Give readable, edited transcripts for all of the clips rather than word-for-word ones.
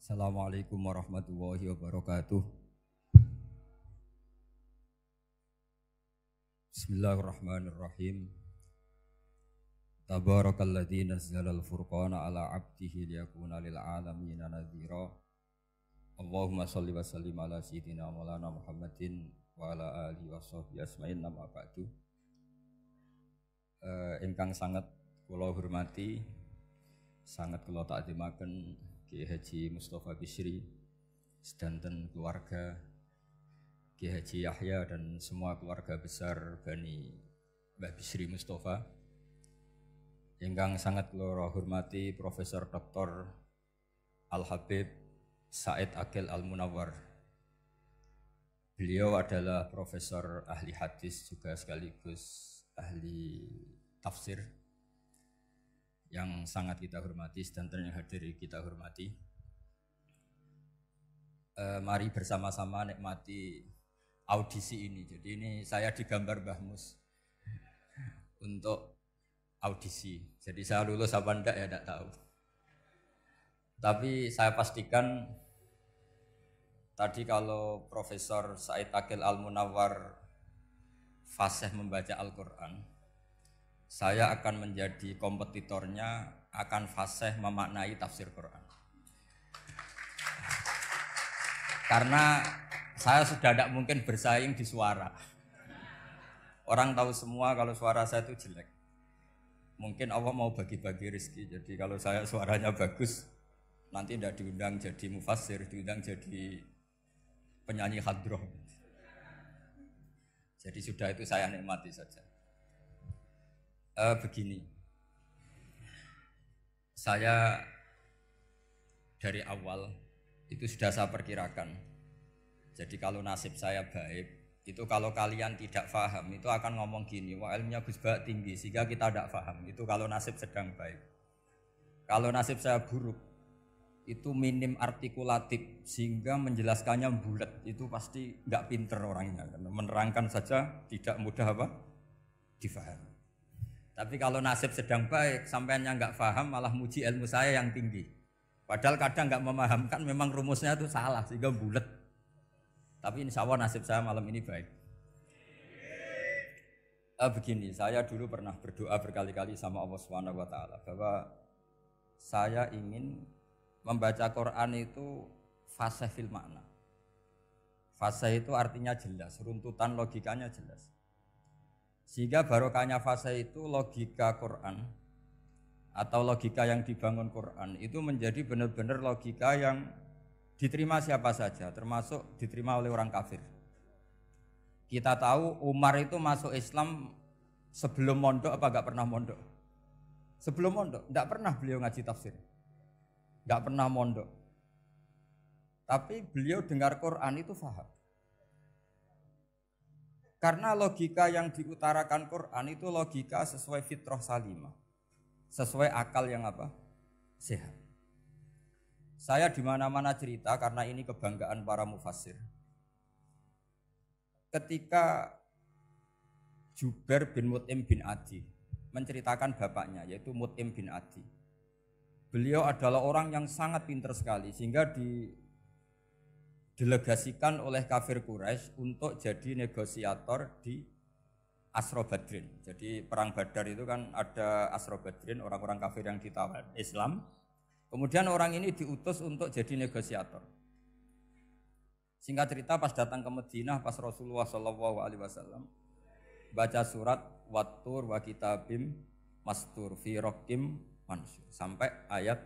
Assalamualaikum warahmatullahi wabarakatuh. Bismillahirrahmanirrahim. Tabarakalladzi nazzalal furqana ala 'abdihi liyakuna lil 'alamina nadhira. Allahumma shalli wa sallim ala sayyidina Maulana Muhammadin wa ala alihi washabbihi asma'in amma ba'du. Ingkang sangat kula hormati, sangat kula takzimaken Kiai Haji Mustofa Bisri, sedanten keluarga Kiai Haji Yahya dan semua keluarga besar Bani Mbah Bisri Mustofa. Ingkang sangat kula hormati Profesor Dr. Al Habib Said Aqil Al Munawwar. Beliau adalah profesor ahli hadis juga sekaligus ahli tafsir yang sangat kita hormati dan yang hadir kita hormati. Mari bersama-sama nikmati audisi ini. Jadi ini saya digambar Mbah Mus untuk audisi. Jadi saya lulus apa enggak ya enggak tahu. Tapi saya pastikan tadi kalau Profesor Said Aqil Al Munawwar fasih membaca Al-Quran, saya akan menjadi kompetitornya, akan fasih memaknai tafsir Quran. Karena saya sudah tidak mungkin bersaing di suara. Orang tahu semua kalau suara saya itu jelek. Mungkin Allah mau bagi-bagi rezeki. Jadi kalau saya suaranya bagus, nanti tidak diundang jadi mufassir, diundang jadi penyanyi hadroh. Jadi sudah itu saya nikmati saja. Begini, saya dari awal itu sudah saya perkirakan. Jadi kalau nasib saya baik, itu kalau kalian tidak paham, itu akan ngomong gini, wah ilmunya Gus Bak tinggi, sehingga kita tidak paham. Itu kalau nasib sedang baik. Kalau nasib saya buruk, itu minim artikulatif, sehingga menjelaskannya bulat. Itu pasti nggak pinter orangnya, karena menerangkan saja tidak mudah apa? Difahami. Tapi kalau nasib sedang baik, sampeannya nggak paham, malah muji ilmu saya yang tinggi. Padahal kadang nggak memahamkan, memang rumusnya itu salah, sehingga bulat. Tapi insya Allah nasib saya malam ini baik. Begini, saya dulu pernah berdoa berkali-kali sama Allah SWT bahwa saya ingin membaca Quran itu fasih fil makna. Fasih itu artinya jelas, runtutan logikanya jelas. Sehingga barokahnya fasih itu logika Quran atau logika yang dibangun Quran itu menjadi benar-benar logika yang diterima siapa saja, termasuk diterima oleh orang kafir. Kita tahu Umar itu masuk Islam sebelum mondok apa enggak pernah mondok? Sebelum mondok, enggak pernah beliau ngaji tafsir. Enggak pernah mondok. Tapi beliau dengar Quran itu paham. Karena logika yang diutarakan Quran itu logika sesuai fitrah salimah. Sesuai akal yang apa? Sehat. Saya di mana-mana cerita karena ini kebanggaan para mufassir. Ketika Jubair bin Mut'im bin Adi menceritakan bapaknya yaitu Mut'im bin Adi. Beliau adalah orang yang sangat pintar sekali sehingga didelegasikan oleh kafir Quraisy untuk jadi negosiator di Asra Badrin. Jadi perang Badar itu kan ada Asra Badrin, orang-orang kafir yang ditawar Islam. Kemudian orang ini diutus untuk jadi negosiator. Singkat cerita pas datang ke Madinah pas Rasulullah SAW baca surat Wattur wa kitabim mastur fi raqim mansur sampai ayat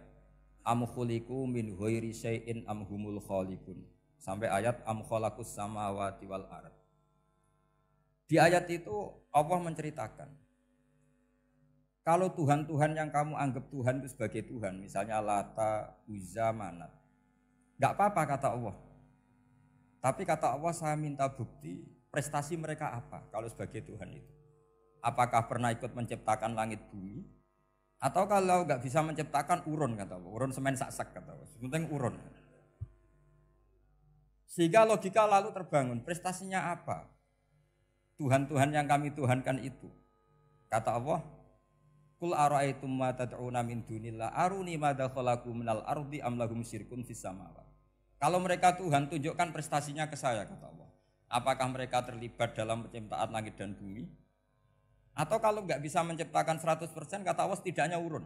am khuliqu min ghairi syai'in am humul khaliqun sampai ayat am khalaqus samawati wal ard. Di ayat itu Allah menceritakan kalau Tuhan-Tuhan yang kamu anggap Tuhan itu sebagai Tuhan, misalnya Lata, Uzza, Manat, enggak apa-apa kata Allah. Tapi kata Allah saya minta bukti prestasi mereka apa kalau sebagai Tuhan itu. Apakah pernah ikut menciptakan langit bumi? Atau kalau enggak bisa menciptakan urun kata Allah, urun semen sak-sak kata Allah, penting urun. Sehingga logika lalu terbangun, prestasinya apa? Tuhan-Tuhan yang kami tuhankan itu. Kata Allah, Qul ara'aytum ma tad'una min dunillah aruni madza khalaqu minal ardi am lahum syirkun fis samawati. Kalau mereka Tuhan, tunjukkan prestasinya ke saya, kata Allah. Apakah mereka terlibat dalam penciptaan langit dan bumi? Atau kalau nggak bisa menciptakan 100%, kata Allah setidaknya urun.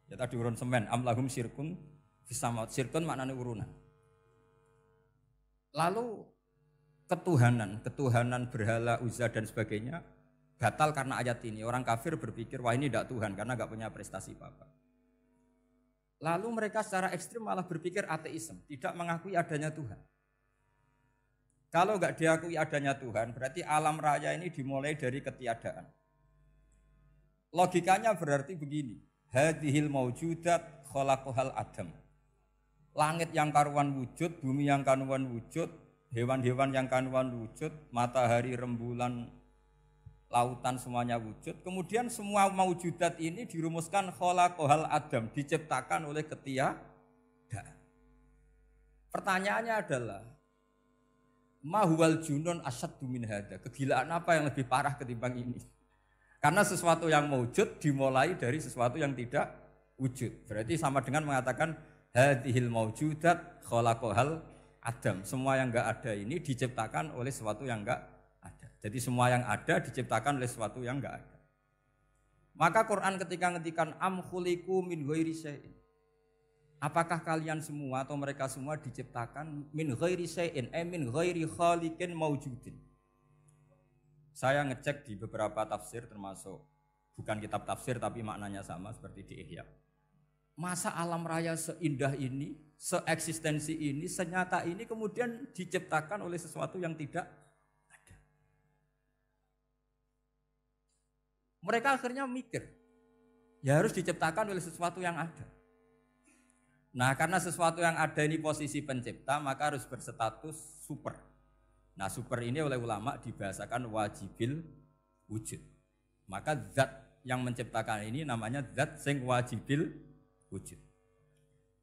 Ya tadi urun semen, am lahum syirkun fis samawati. Syirkun maknanya urunan. Lalu ketuhanan berhala, Uzza dan sebagainya batal karena ayat ini. Orang kafir berpikir, wah ini tidak Tuhan karena nggak punya prestasi apa-apa. Lalu mereka secara ekstrim malah berpikir ateisme, tidak mengakui adanya Tuhan. Kalau nggak diakui adanya Tuhan, berarti alam raya ini dimulai dari ketiadaan. Logikanya berarti begini, hadhil maujudat khalaqahal adam. Langit yang karuan wujud, bumi yang karuan wujud, hewan-hewan yang karuan wujud, matahari, rembulan, lautan semuanya wujud. Kemudian semua maujudat ini dirumuskan khalaqahal adam, diciptakan oleh ketiadaan. Pertanyaannya adalah ma huwal junun asyaddu min hadza? Kegilaan apa yang lebih parah ketimbang ini? Karena sesuatu yang wujud dimulai dari sesuatu yang tidak wujud. Berarti sama dengan mengatakan hadhil maujudat khalaqahal adam. Semua yang enggak ada ini diciptakan oleh sesuatu yang enggak ada. Jadi semua yang ada diciptakan oleh sesuatu yang enggak ada. Maka Quran ketika ngendikan am khuliqu min ghairi syai'in. Apakah kalian semua atau mereka semua diciptakan min ghairi syai'in, min ghairi khaliqin maujudin. Saya ngecek di beberapa tafsir termasuk bukan kitab tafsir tapi maknanya sama seperti di Ihya. Masa alam raya seindah ini, seeksistensi ini, senyata ini kemudian diciptakan oleh sesuatu yang tidak ada. Mereka akhirnya mikir, ya harus diciptakan oleh sesuatu yang ada. Nah karena sesuatu yang ada ini posisi pencipta, maka harus berstatus super. Nah super ini oleh ulama dibahasakan wajibil wujud. Maka zat yang menciptakan ini namanya zat sing wajibil wujud.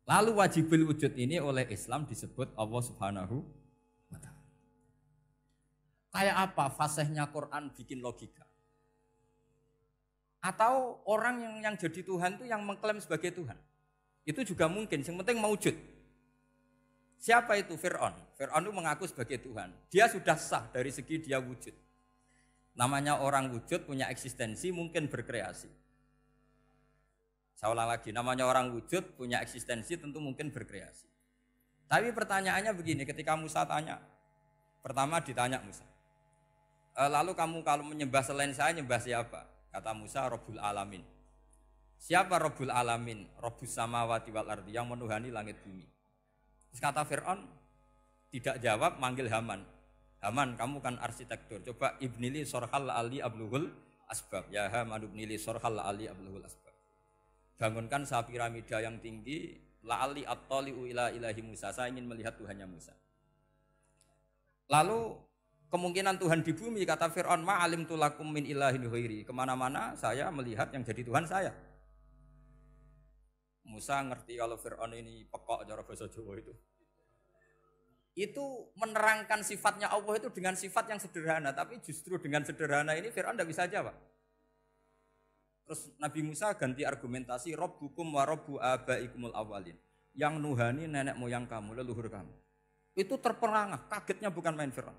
Lalu wajibil wujud ini oleh Islam disebut Allah Subhanahu wa ta'ala. Kayak apa fasihnya Quran bikin logika? Atau orang yang jadi Tuhan itu yang mengklaim sebagai Tuhan? Itu juga mungkin, yang penting mewujud. Siapa itu? Fir'aun. Fir'aun itu mengaku sebagai Tuhan. Dia sudah sah dari segi dia wujud. Namanya orang wujud punya eksistensi, mungkin berkreasi. Saya ulang lagi, namanya orang wujud punya eksistensi, tentu mungkin berkreasi. Tapi pertanyaannya begini, ketika Musa tanya, pertama ditanya Musa, lalu kamu kalau menyembah selain saya, nyembah siapa? Kata Musa, Rabbul Alamin. Siapa Rabbul Alamin? Rabbus samawati wal ardi, yang menuhani langit bumi. Terus kata Fir'aun, tidak jawab, manggil Haman. Haman, kamu kan arsitektur, coba ibnili sorhal ali abluhul asbab. Ya Haman ibnili sorhal ali abluhul asbab. Bangunkan sebuah piramida yang tinggi, la'ali at-tali'u ila ilahi Musa. Saya ingin melihat Tuhannya Musa. Lalu kemungkinan Tuhan di bumi, kata Fir'aun, ma'alim tulakum min ilahin ghairi. Kemana-mana saya melihat yang jadi Tuhan saya. Musa ngerti kalau Fir'aun ini pekok cara bahasa Jawa itu. Itu menerangkan sifatnya Allah itu dengan sifat yang sederhana. Tapi justru dengan sederhana ini Fir'aun tidak bisa jawab. Terus Nabi Musa ganti argumentasi, Rabbukum wa Rabbu abaikumul awalin. Yang nuhani nenek moyang kamu, leluhur kamu. Itu terperangah, kagetnya bukan main Fir'aun.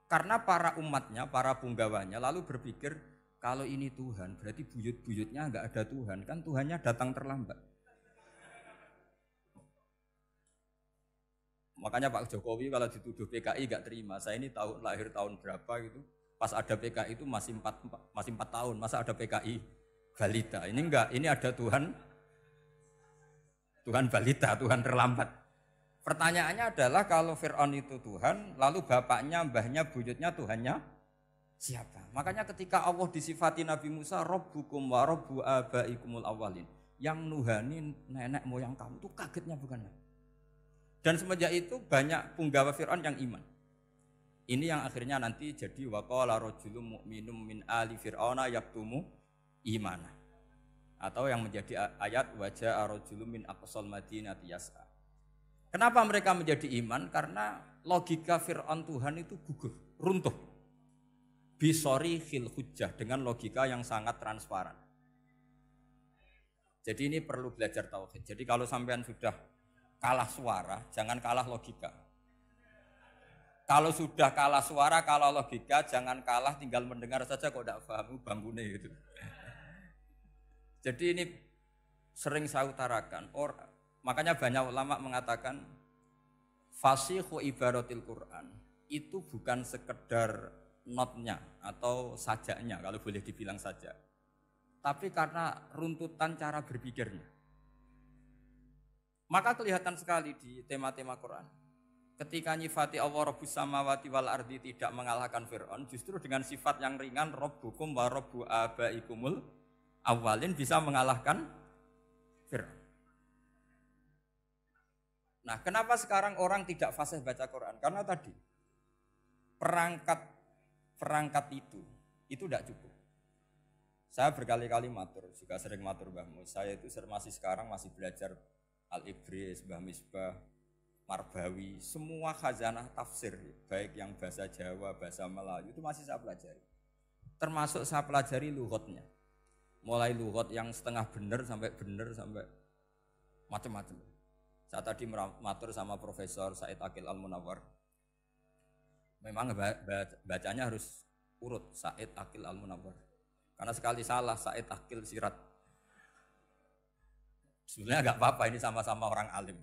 Karena para umatnya, para punggawanya lalu berpikir, kalau ini Tuhan, berarti buyut-buyutnya enggak ada Tuhan. Kan Tuhannya datang terlambat. Makanya Pak Jokowi kalau dituduh PKI enggak terima. Saya ini lahir tahun berapa gitu. Pas ada PKI itu masih 4 tahun. Masa ada PKI balita? Ini enggak, ini ada Tuhan balita, Tuhan terlambat. Pertanyaannya adalah kalau Fir'aun itu Tuhan, lalu bapaknya, mbahnya, buyutnya Tuhannya siapa? Makanya ketika Allah disifati Nabi Musa, Rabbukum wa Rabbu abaikumul awalin. Yang nuhani nenek moyang kamu, itu kagetnya bukan main. Dan semenjak itu banyak punggawa Fir'aun yang iman. Ini yang akhirnya nanti jadi waqala rajulun mu'minum min ali fir'auna yaktumu imana. Atau yang menjadi ayat wajah rajulun min aqsal madinati yas'a. Kenapa mereka menjadi iman? Karena logika Fir'aun Tuhan itu gugur, runtuh. Bisori khil hujjah, dengan logika yang sangat transparan. Jadi ini perlu belajar tauhid. Jadi kalau sampean sudah kalah suara, jangan kalah logika. Kalau sudah kalah suara, kalah logika, jangan kalah tinggal mendengar saja kok tidak paham bambune gitu. Jadi ini sering saya utarakan. Makanya banyak ulama mengatakan fasihu ibaratil Quran itu bukan sekedar notnya atau sajaknya kalau boleh dibilang saja. Tapi karena runtutan cara berpikirnya. Maka kelihatan sekali di tema-tema Quran. Ketika nyifati Allah Rabbus samawati wal ardi tidak mengalahkan Fir'aun, justru dengan sifat yang ringan Rabbukum wa Rabbu abaikumul awalin bisa mengalahkan Fir'aun. Nah, kenapa sekarang orang tidak fasih baca Quran? Karena tadi perangkat itu tidak cukup. Saya berkali-kali matur, juga sering matur Mbah Mus. Saya itu sekarang masih belajar Al-Ibris, Mbah Misbah, Marbawi, semua khazanah tafsir, baik yang bahasa Jawa, bahasa Melayu, itu masih saya pelajari. Termasuk saya pelajari lughatnya. Mulai lughat yang setengah benar sampai macam-macam. Saya tadi matur sama Profesor Said Aqil Al-Munawwar. Memang bacanya harus urut, Said Aqil Al-Munawwar. Karena sekali salah, Said Aqil Sirat. Sebenarnya enggak apa-apa, ini sama-sama orang alim.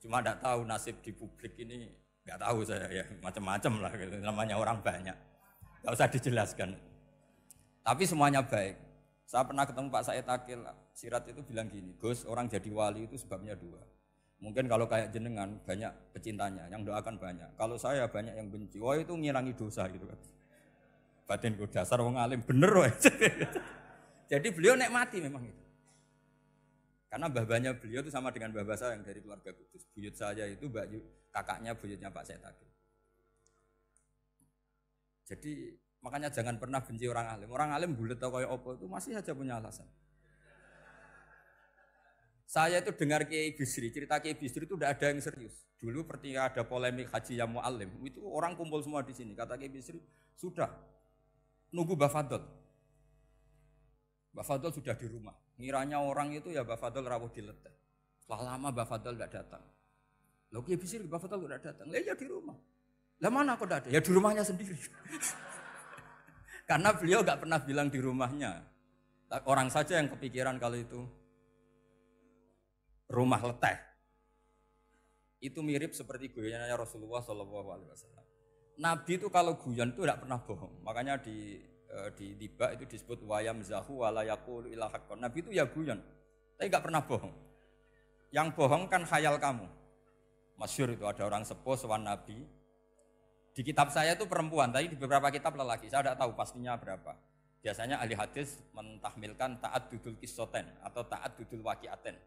Cuma enggak tahu nasib di publik ini, enggak tahu saya ya, macam-macam lah gitu. Namanya orang banyak. Enggak usah dijelaskan. Tapi semuanya baik. Saya pernah ketemu Pak Said Aqil Sirat itu bilang gini, Gus, orang jadi wali itu sebabnya dua. Mungkin kalau kayak jenengan banyak pecintanya, yang doakan banyak. Kalau saya banyak yang benci, wah itu ngilangi dosa gitu kan. Batinku dasar wong alim bener woy. Jadi beliau nikmati memang itu. Karena babanya beliau itu sama dengan babah saya yang dari keluarga Kudus. Buyut saya itu kakaknya buyutnya Pak Said Aqil. Jadi makanya jangan pernah benci orang alim. Orang alim bulet atau kayak opo itu masih saja punya alasan. Saya itu dengar Kiai Bisri, cerita Kiai Bisri itu tidak ada yang serius. Dulu ketika ada polemik Haji yang Mu'alim, itu orang kumpul semua di sini. Kata Kiai Bisri, sudah nunggu Mbah Fadl. Mbah Fadl sudah di rumah. Ngiranya orang itu ya Mbah Fadl rawuh dileteh. Setelah lama Mbah Fadl tidak datang. Loh Kiai Bisri, Mbah Fadl tidak datang. Ya di rumah. Lah mana kok tidak ada? Ya di rumahnya sendiri. Karena beliau enggak pernah bilang di rumahnya. Orang saja yang kepikiran kalau itu rumah leteh. Itu mirip seperti guyannya Rasulullah SAW. Nabi itu kalau guyon itu tidak pernah bohong. Makanya di tiba itu disebut wayam zahu wala yaqulu illa haqqan. Nabi itu ya guyon, tapi enggak pernah bohong. Yang bohong kan khayal kamu. Masyhur itu ada orang sepuh sowan Nabi. Di kitab saya itu perempuan, tapi di beberapa kitab lelaki. Saya tidak tahu pastinya berapa. Biasanya ahli hadis mentahmilkan ta'addudul qissaten atau ta'addudul waqi'aten.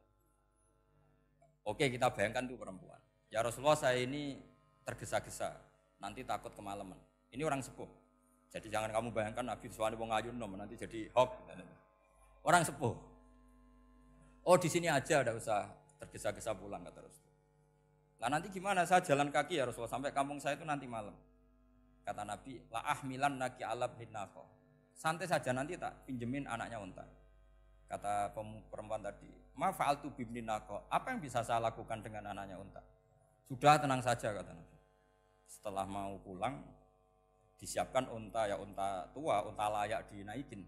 Oke, kita bayangkan itu perempuan. Ya Rasulullah, saya ini tergesa-gesa, nanti takut kemalaman. Ini orang sepuh. Jadi jangan kamu bayangkan Nabi suwani wong ayu nom nanti jadi hoax. Orang sepuh. Oh, di sini aja, enggak usah tergesa-gesa pulang kata Rasul. Nah, nanti gimana? Saya jalan kaki ya Rasulullah sampai kampung saya itu nanti malam. Kata Nabi, la ahmilan naki alab hinako. Santai saja, nanti tak pinjemin anaknya unta. Kata perempuan tadi, ma fa'altu bibni nako. Apa yang bisa saya lakukan dengan anaknya unta? Sudah, tenang saja kata Nabi. Setelah mau pulang, disiapkan unta, ya unta tua, unta layak dinaikin.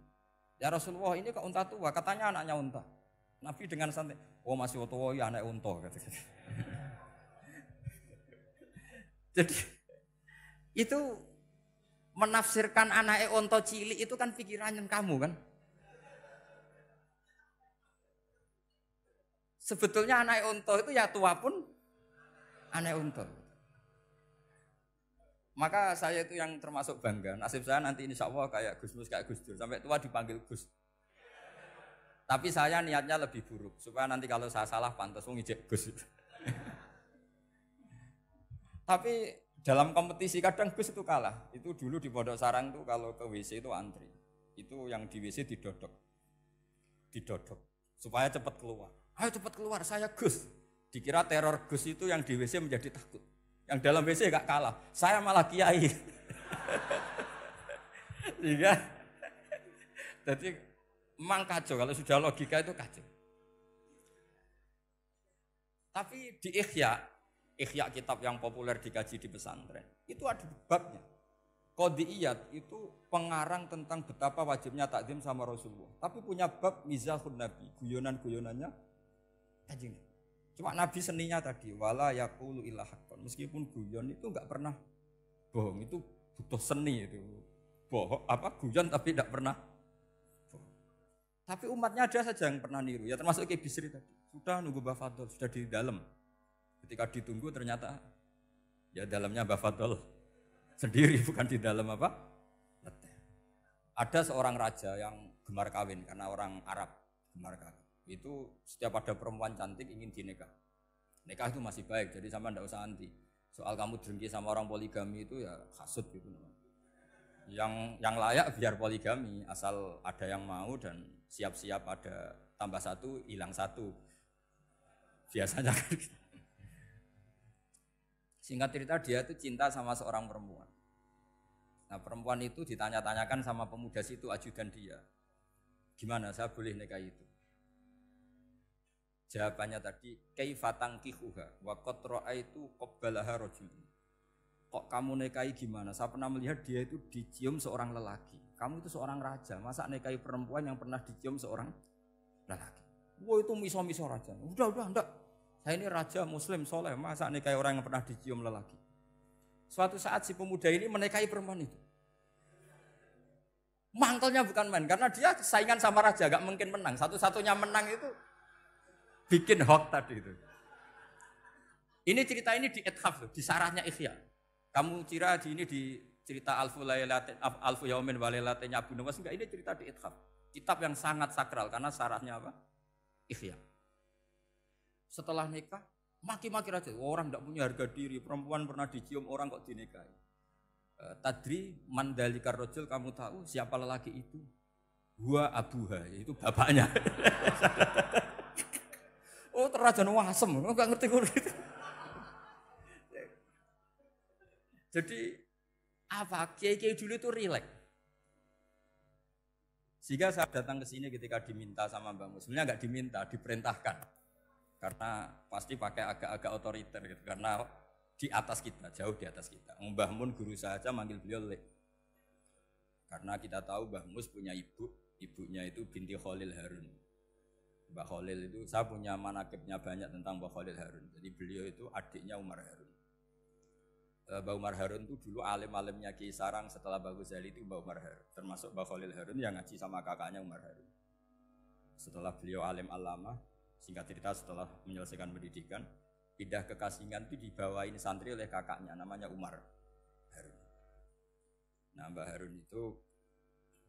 Ya Rasulullah, ini kok unta tua? Katanya anaknya unta. Nabi dengan santai, oh masih tua, ya anak unta. Jadi itu menafsirkan anaknya unta cilik itu kan pikirannya kamu kan. Sebetulnya anak unta itu ya tua pun anak unta. Maka saya itu yang termasuk bangga. Nasib saya nanti insya Allah kayak Gus Mus, kayak Gus Dur. Sampai tua dipanggil Gus. Tapi saya niatnya lebih buruk. Supaya nanti kalau saya salah pantas ngijek Gus. Tapi dalam kompetisi kadang Gus itu kalah. Itu dulu di Pondok Sarang itu kalau ke WC itu antri. Itu yang di WC didodok. Supaya cepat keluar. Ayo cepat keluar, saya Gus. Dikira teror Gus itu yang di WC menjadi takut. Yang dalam WC gak kalah, saya malah kiai. Iya. Jadi memang kacau, kalau sudah logika itu kacau. Tapi di Ihya kitab yang populer dikaji di pesantren, itu ada babnya. Qadiyat itu pengarang tentang betapa wajibnya takzim sama Rasulullah. Tapi punya bab mizahun Nabi, guyonan-guyonannya Kanjeng Nabi. Cuma Nabi seninya tadi, wala yaqulu illa haqqan. Meskipun guyon itu enggak pernah bohong, itu butuh seni itu. Bohong guyon tapi tidak pernah bohong. Tapi umatnya ada saja yang pernah niru, ya termasuk Ki Bisri tadi. Sudah nunggu Mbah Fadl, sudah di dalam. Ketika ditunggu ternyata ya dalamnya Mbah Fadl sendiri, bukan di dalam leteh. Ada seorang raja yang gemar kawin karena orang Arab gemar kawin. Itu setiap ada perempuan cantik ingin dinikah. Nikah itu masih baik, jadi sama ndak usah anti. Soal kamu dengki sama orang poligami itu ya hasut gitu. Yang layak biar poligami, asal ada yang mau dan siap-siap ada tambah satu, hilang satu. Biasanya kan gitu. Singkat cerita dia itu cinta sama seorang perempuan. Nah perempuan itu ditanya-tanyakan sama pemuda situ, ajudan dia. Gimana saya boleh nikah itu? Jawabannya tadi, kaifatang kihuha wa qad ra'aitu qabbalaha rajul. Kok kamu nikahi gimana? Saya pernah melihat dia itu dicium seorang lelaki. Kamu itu seorang raja, masa nikahi perempuan yang pernah dicium seorang lelaki? Wah itu miso-miso raja. Udah enggak. Saya ini raja muslim soleh, masa nikahi orang yang pernah dicium lelaki? Suatu saat si pemuda ini menikahi perempuan itu. Mangkelnya bukan main, karena dia saingan sama raja, gak mungkin menang. Satu-satunya menang itu bikin hoax tadi itu. Ini cerita ini di Ithaf, di sarahnya Ihya. Kamu kira ini di cerita Alfu Yaumin wa Lailatin Abu Nawas, enggak, ini cerita di Ithaf. Kitab yang sangat sakral karena sarahnya apa? Ihya. Setelah nikah, maki-maki raja. Orang enggak punya harga diri, perempuan pernah dicium orang kok dinikahi. Tadri mandalikar rajul, kamu tahu siapa lelaki itu? Huwa abuha, itu bapaknya. Oh terajan wasem, enggak ngerti gitu. Jadi apa? Kiai-kiai dulu itu rileks. Sehingga saya datang ke sini ketika diminta sama Mbak Mus. Sebenarnya enggak diminta, diperintahkan. Karena pasti pakai agak-agak otoriter gitu. Karena di atas kita, jauh di atas kita. Mbah Mun guru saja manggil beliau Lek. Karena kita tahu Mbah Mus punya ibu, ibunya itu binti Khalil Harun. Mbah Khalil itu, saya punya manakibnya banyak tentang Mbah Khalil Harun. Jadi beliau itu adiknya Umar Harun. Mbah Umar Harun itu dulu alim-alimnya Ki Sarang, setelah Mbah Ghazali itu Mbah Umar Harun. Termasuk Mbah Khalil Harun yang ngaji sama kakaknya Umar Harun. Setelah beliau alim alama, singkat cerita setelah menyelesaikan pendidikan, pindah ke Kasingan itu dibawain santri oleh kakaknya, namanya Umar Harun. Nah Mbah Harun itu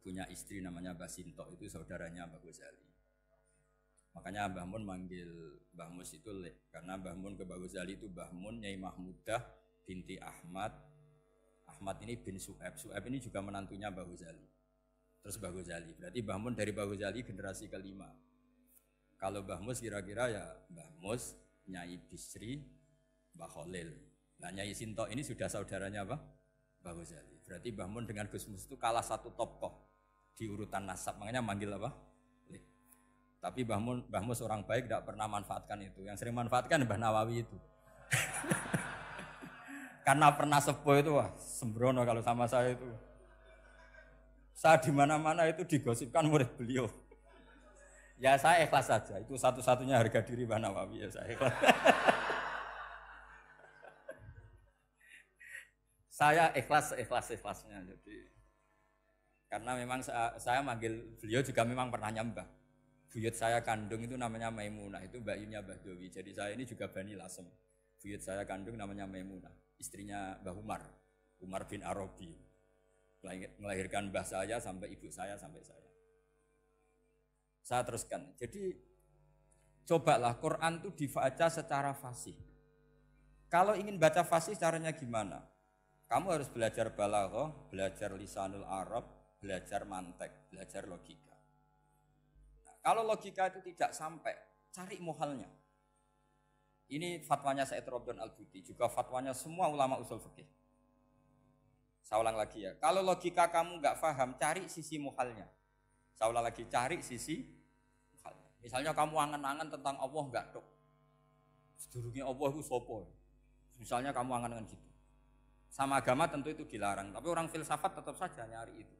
punya istri namanya Mbah Sinto, itu saudaranya Mbah Ghazali. Makanya Mbah Mun manggil Mbah Mus itu Lek, karena Mbah Mun ke Mbah Ghazali itu Mbah Mun Nyai Mahmudah binti Ahmad. Ahmad ini bin Su'aib. Su'aib ini juga menantunya Mbah Ghazali. Terus Mbah Ghazali. Berarti Mbah Mun dari Mbah Ghazali generasi kelima. Kalau Mbah Mus kira-kira ya Mbah Mus, Nyai Bisri, Mbah Khalil. Nah Nyai Sinto ini sudah saudaranya apa? Mbah Ghazali. Berarti Mbah Mun dengan Gus Mus itu kalah satu tokoh di urutan nasab. Makanya manggil apa? Tapi Mbah Mus orang baik tidak pernah manfaatkan itu. Yang sering manfaatkan Mbah Nawawi itu. Karena pernah sepuh itu, wah sembrono kalau sama saya itu. Saya di mana-mana itu digosipkan murid beliau. Ya saya ikhlas saja. Itu satu-satunya harga diri Mbah Nawawi, ya saya ikhlas. Saya ikhlas-ikhlasnya. Jadi karena memang saya manggil beliau juga memang pernah nyembah. Buyut saya kandung itu namanya Maimunah, itu mbaknya Mbah Dowi. Jadi saya ini juga Bani Lasem. Buyut saya kandung namanya Maimunah, istrinya Mbah Umar, Umar bin Arabi. Melahirkan mbah saya sampai ibu saya sampai saya. Saya teruskan. Jadi cobalah Quran itu dibaca secara fasih. Kalau ingin baca fasih caranya gimana? Kamu harus belajar balaghah, belajar lisanul Arab, belajar mantek, belajar logika. Kalau logika itu tidak sampai, cari muhalnya. Ini fatwanya Said Robdon Al-Buti, juga fatwanya semua ulama usul fikih. Saya ulang lagi ya, kalau logika kamu nggak paham, cari sisi muhalnya. Saya ulang lagi, cari sisi muhalnya. Misalnya kamu angan-angan tentang Allah nggak dok. Sedurunge Allah itu sapa? Misalnya kamu angan-angan gitu. Sama agama tentu itu dilarang, tapi orang filsafat tetap saja nyari itu.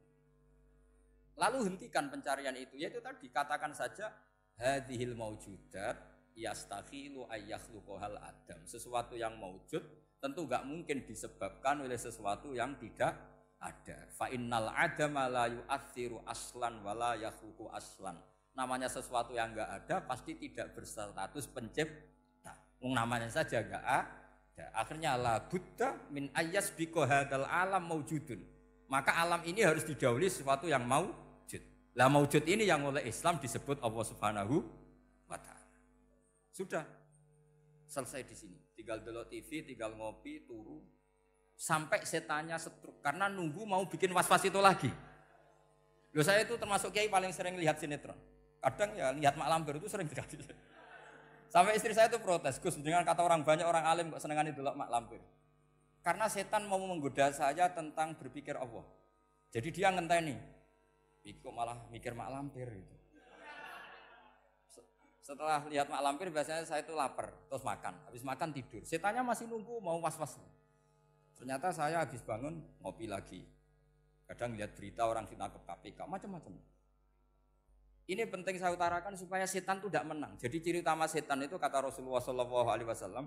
Lalu hentikan pencarian itu, yaitu tadi katakan saja hadhil maujudat yastakhilu ayyakhluqahal adam. Sesuatu yang maujud tentu enggak mungkin disebabkan oleh sesuatu yang tidak ada. Fa innal adama la yu'athiru aslan wala yakhluqu aslan. Namanya sesuatu yang enggak ada pasti tidak berstatus pencipta. Namanya saja enggak ada. Akhirnya la budda min ayyasbiqu hadzal alam maujudun. Maka alam ini harus didahului sesuatu yang maujud. Lah maujud ini yang oleh Islam disebut Allah Subhanahu wa taala. Sudah selesai di sini. Tinggal delok TV, tinggal ngopi, turu sampai setannya setruk karena nunggu mau bikin was-was itu lagi. Loh saya itu termasuk kiai paling sering lihat sinetron. Kadang ya lihat Mak Lampir itu sering terjadi. Sampai istri saya itu protes, Gus, dengan kata orang banyak orang alim kok senengane delok Mak Lampir. Karena setan mau menggoda saya tentang berpikir Allah. Jadi dia ngenteni. Iku malah mikir Mak Lampir gitu. Setelah lihat Mak Lampir biasanya saya itu lapar, terus makan. Habis makan tidur. Setannya masih nunggu mau was-was. Ternyata saya habis bangun ngopi lagi. Kadang lihat berita orang ditangkap KPK, macam-macam. Ini penting saya utarakan supaya setan itu tidak menang. Jadi ciri utama setan itu kata Rasulullah SAW,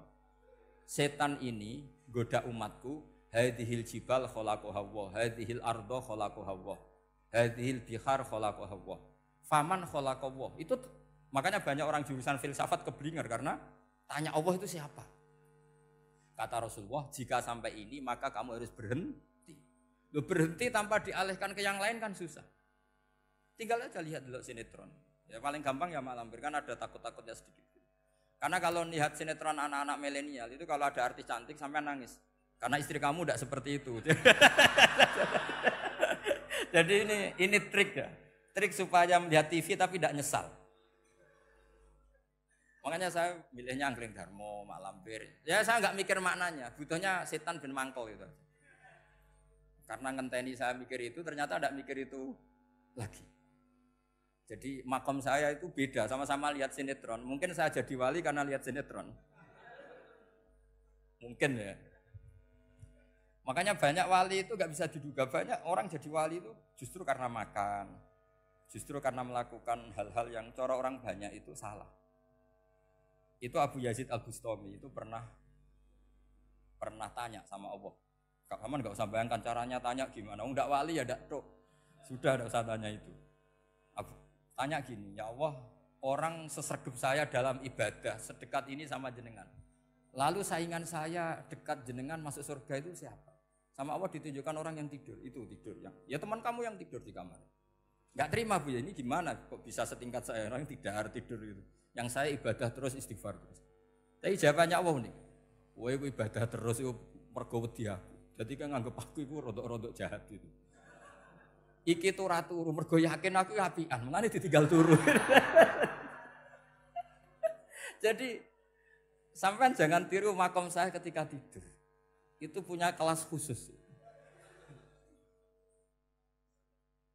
setan ini goda umatku, hadhil jibal khalaqaha Allah, hadhil ardo khalaqaha Allah, hadhil bihar khalaqaha Allah, faman khalaqaha Allah. Itu makanya banyak orang jurusan filsafat keblinger karena tanya Allah itu siapa. Kata Rasulullah, jika sampai ini maka kamu harus berhenti. Loh, berhenti tanpa dialihkan ke yang lain kan susah. Tinggal aja lihat dulu sinetron. Ya paling gampang ya Mak Lampir, kan ada takut-takutnya sedikit. Karena kalau lihat sinetron anak-anak milenial itu kalau ada artis cantik sampai nangis. Karena istri kamu tidak seperti itu. Jadi ini trik ya. Trik supaya melihat TV tapi tidak nyesal. Makanya saya milihnya Angling Darmo, Mak Lampir. Ya saya nggak mikir maknanya, butuhnya setan bin mangkol itu. Karena ngenteni saya mikir itu, ternyata tidak mikir itu lagi. Jadi makom saya itu beda, sama-sama lihat sinetron. Mungkin saya jadi wali karena lihat sinetron. Mungkin ya. Makanya banyak wali itu nggak bisa diduga. Banyak orang jadi wali itu justru karena makan. Justru karena melakukan hal-hal yang cara orang banyak itu salah. Itu Abu Yazid Al-Bustami itu pernah tanya sama Allah. Kak Haman nggak usah bayangkan caranya tanya gimana. Enggak wali ya enggak tok. Sudah enggak usah tanya itu. Tanya gini, ya Allah, orang sesergup saya dalam ibadah sedekat ini sama jenengan. Lalu saingan saya dekat jenengan masuk surga itu siapa? Sama Allah ditunjukkan orang yang tidur, itu tidur yang. Ya teman kamu yang tidur di kamar. Enggak terima Bu ya, ini gimana kok bisa setingkat saya orang tidak tidur gitu. Yang saya ibadah terus istighfar terus. Tapi jawabannya Allah nih. Kowe ibadah terus itu mergo wedi aku. Jadi kan nganggep aku itu rodok-rodok jahat gitu. Iki tuh ratu mergo yakin aku apian, mulane ditinggal turu. Jadi sampean jangan tiru makom saya ketika tidur. Itu punya kelas khusus.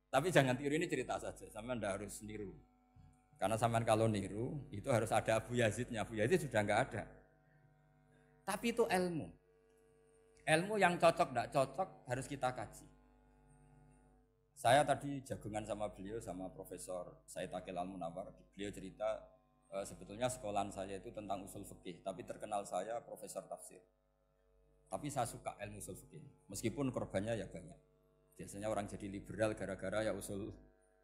Tapi jangan tiru, ini cerita saja, sampean ndak harus niru. Karena sampean kalau niru itu harus ada Abu Yazidnya. Abu Yazid sudah enggak ada. Tapi itu ilmu. Ilmu yang cocok enggak cocok harus kita kaji. Saya tadi jagungan sama beliau, sama Profesor Said Akil Al-Munawar. Beliau cerita sebetulnya sekolahan saya itu tentang usul fikih, tapi terkenal saya Profesor Tafsir. Tapi saya suka ilmu usul fikih, meskipun korbannya ya banyak. Biasanya orang jadi liberal gara-gara ya usul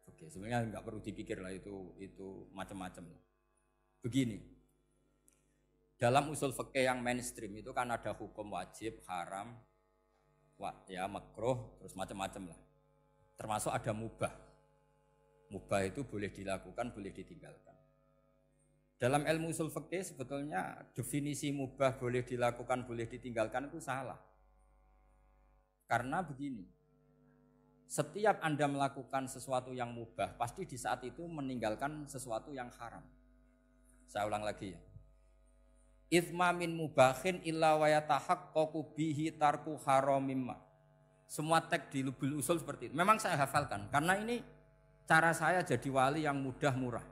fikih. Sebenarnya nggak perlu dipikir lah itu macam-macam. Begini, dalam usul fikih yang mainstream itu kan ada hukum wajib, haram, ya makruh, terus macam-macam lah. Termasuk ada mubah. Mubah itu boleh dilakukan, boleh ditinggalkan. Dalam ilmu usul fikih sebetulnya definisi mubah boleh dilakukan, boleh ditinggalkan itu salah. Karena begini, setiap Anda melakukan sesuatu yang mubah, pasti di saat itu meninggalkan sesuatu yang haram. Saya ulang lagi ya. Itsma min mubahin illa wa yatahaqqaqu bihi tarku haramimma. Semua teks di Lubul Usul seperti itu. Memang saya hafalkan karena ini cara saya jadi wali yang mudah murah.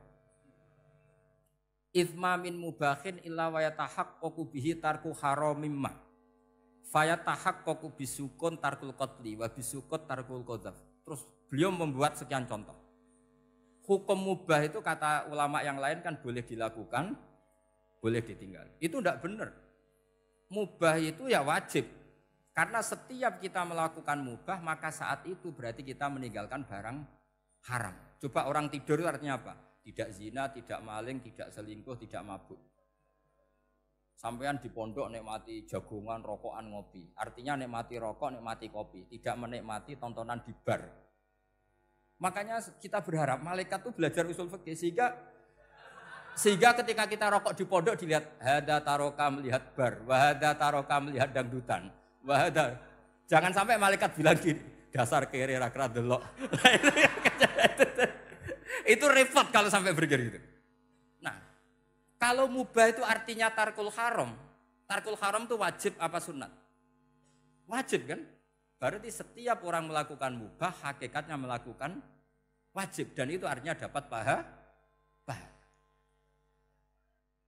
Itsma min mubahin illa wa yatahaqqaqu bihi tarku haramimma. Fayatahaqqaqu bisukun tarkul qatli wa bisukut tarkul qadzaf. Terus beliau membuat sekian contoh. Hukum mubah itu kata ulama yang lain kan boleh dilakukan, boleh ditinggal. Itu tidak benar. Mubah itu ya wajib. Karena setiap kita melakukan mubah maka saat itu berarti kita meninggalkan barang haram. Coba orang tidur itu artinya apa? Tidak zina, tidak maling, tidak selingkuh, tidak mabuk. Sampean di pondok nikmati jagongan, rokokan, ngopi. Artinya nikmati rokok, nikmati kopi. Tidak menikmati tontonan di bar. Makanya kita berharap malaikat itu belajar usul fikih sehingga ketika kita rokok di pondok dilihat hada taroka melihat bar, wahada taroka melihat dangdutan, wahada. Jangan sampai malaikat bilang gini, dasar kere rakra delok. Itu repot kalau sampai begitu. Nah, kalau mubah itu artinya tarkul haram. Tarkul haram itu wajib apa sunat? Wajib kan? Berarti setiap orang melakukan mubah hakikatnya melakukan wajib dan itu artinya dapat pahala.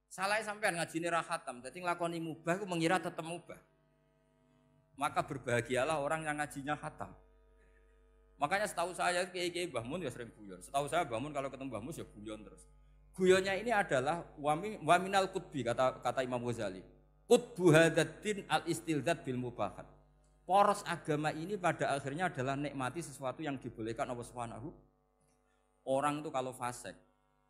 Salah sampean ngajine ra khatam, dadi nglakoni mubah itu mengira tetap mubah. Maka berbahagialah orang yang ngajinya khatam. Makanya setahu saya kiai-kiai Mbah Mun ya sering guyon. Setahu saya Mbah Mun kalau ketemu Mbah Mus ya guyon terus. Guyonnya ini adalah waminal qutbi kata Imam Ghazali. Qutbu hadaddin al-istildad bil mubahat. Poros agama ini pada akhirnya adalah nikmati sesuatu yang dibolehkan Allah Subhanahu. Orang itu kalau fasik,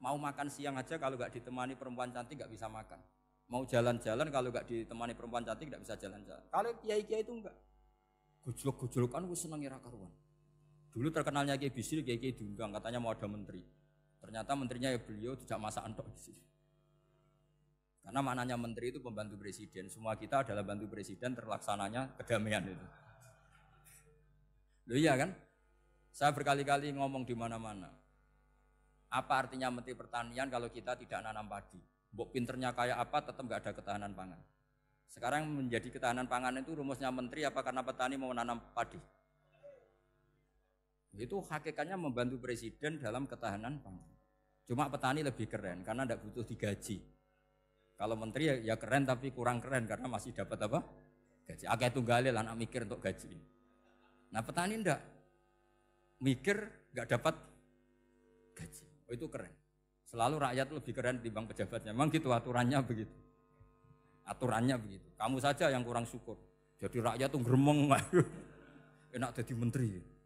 mau makan siang aja kalau enggak ditemani perempuan cantik enggak bisa makan. Mau jalan-jalan kalau enggak ditemani perempuan cantik enggak bisa jalan-jalan. Kalau kiai-kiai itu enggak. Gojlok-gojlokan wis seneng ira karuan. Dulu terkenalnya Kiai Bisri, Kiai diundang, katanya mau ada menteri. Ternyata menterinya ya beliau tidak masak antok di sini. Karena maknanya menteri itu pembantu presiden. Semua kita adalah bantu presiden terlaksananya kedamaian itu. Loh iya kan? Saya berkali-kali ngomong di mana-mana. Apa artinya menteri pertanian kalau kita tidak nanam padi? Mbok pinternya kayak apa tetap nggak ada ketahanan pangan. Sekarang menjadi ketahanan pangan itu rumusnya menteri apa karena petani mau nanam padi? Itu hakikatnya membantu presiden dalam ketahanan pangan. Cuma petani lebih keren karena tidak butuh digaji. Kalau menteri ya keren tapi kurang keren karena masih dapat apa? Gaji. Akeh tunggalil anak mikir untuk gaji. Nah petani enggak mikir enggak dapat gaji. Oh itu keren. Selalu rakyat lebih keren dibanding pejabatnya. Memang gitu aturannya begitu. Aturannya begitu. Kamu saja yang kurang syukur. Jadi rakyat tuh gremeng. Enak jadi menteri.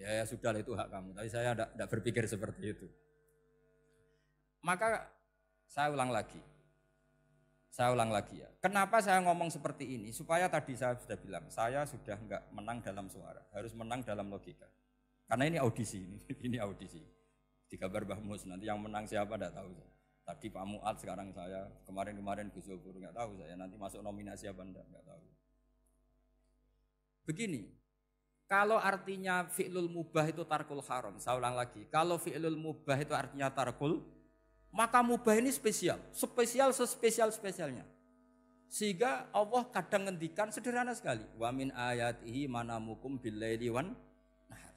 Ya sudah itu hak kamu, tapi saya tidak berpikir seperti itu. Maka saya ulang lagi ya. Kenapa saya ngomong seperti ini? Supaya tadi saya sudah bilang, saya sudah enggak menang dalam suara, harus menang dalam logika. Karena ini audisi, ini audisi. Di kabar Mbah Mus, nanti yang menang siapa tidak tahu. Tadi Pak Mu'ad, sekarang saya, kemarin Gus Zobur enggak tahu saya, nanti masuk nominasi apa enggak tahu. Begini. Kalau artinya fi'lul mubah itu tarkul haram, saya ulang lagi. Kalau fi'lul mubah itu artinya tarkul, maka mubah ini spesial sespesialnya. Sehingga Allah kadang ngendikan sederhana sekali. Wa min ayatihi manamukum billaili wan nahar.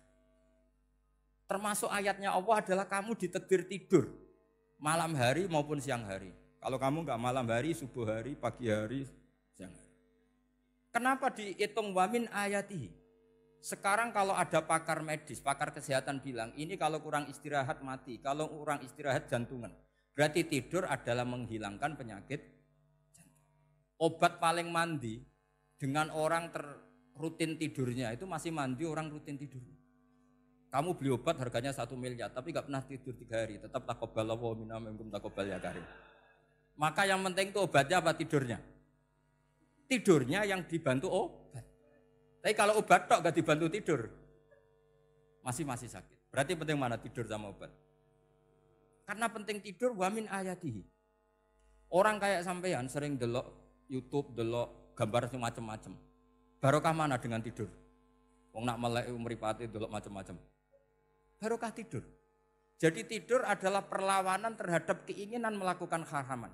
Termasuk ayatnya Allah adalah kamu ditakdir tidur malam hari maupun siang hari. Kalau kamu enggak malam hari, subuh hari, pagi hari, siang hari. Kenapa dihitung wa min ayatihi? Sekarang kalau ada pakar medis, pakar kesehatan bilang, ini kalau kurang istirahat mati, kalau kurang istirahat jantungan. Berarti tidur adalah menghilangkan penyakit jantung. Obat paling mandi dengan orang rutin tidurnya, itu masih mandi orang rutin tidur. Kamu beli obat harganya 1 miliar, tapi gak pernah tidur 3 hari, tetap taqabbalallahu minna minkum taqabbal ya karim. Maka yang penting itu obatnya apa tidurnya? Tidurnya yang dibantu obat. Tapi kalau obat tok gak dibantu tidur, masih sakit. Berarti penting mana tidur sama obat? Karena penting tidur wa min ayatihi. Orang kayak sampean sering delok YouTube, delok gambar macam-macam. Barokah mana dengan tidur? Wong nak melek mripate delok macam-macam. Barokah tidur. Jadi tidur adalah perlawanan terhadap keinginan melakukan haraman.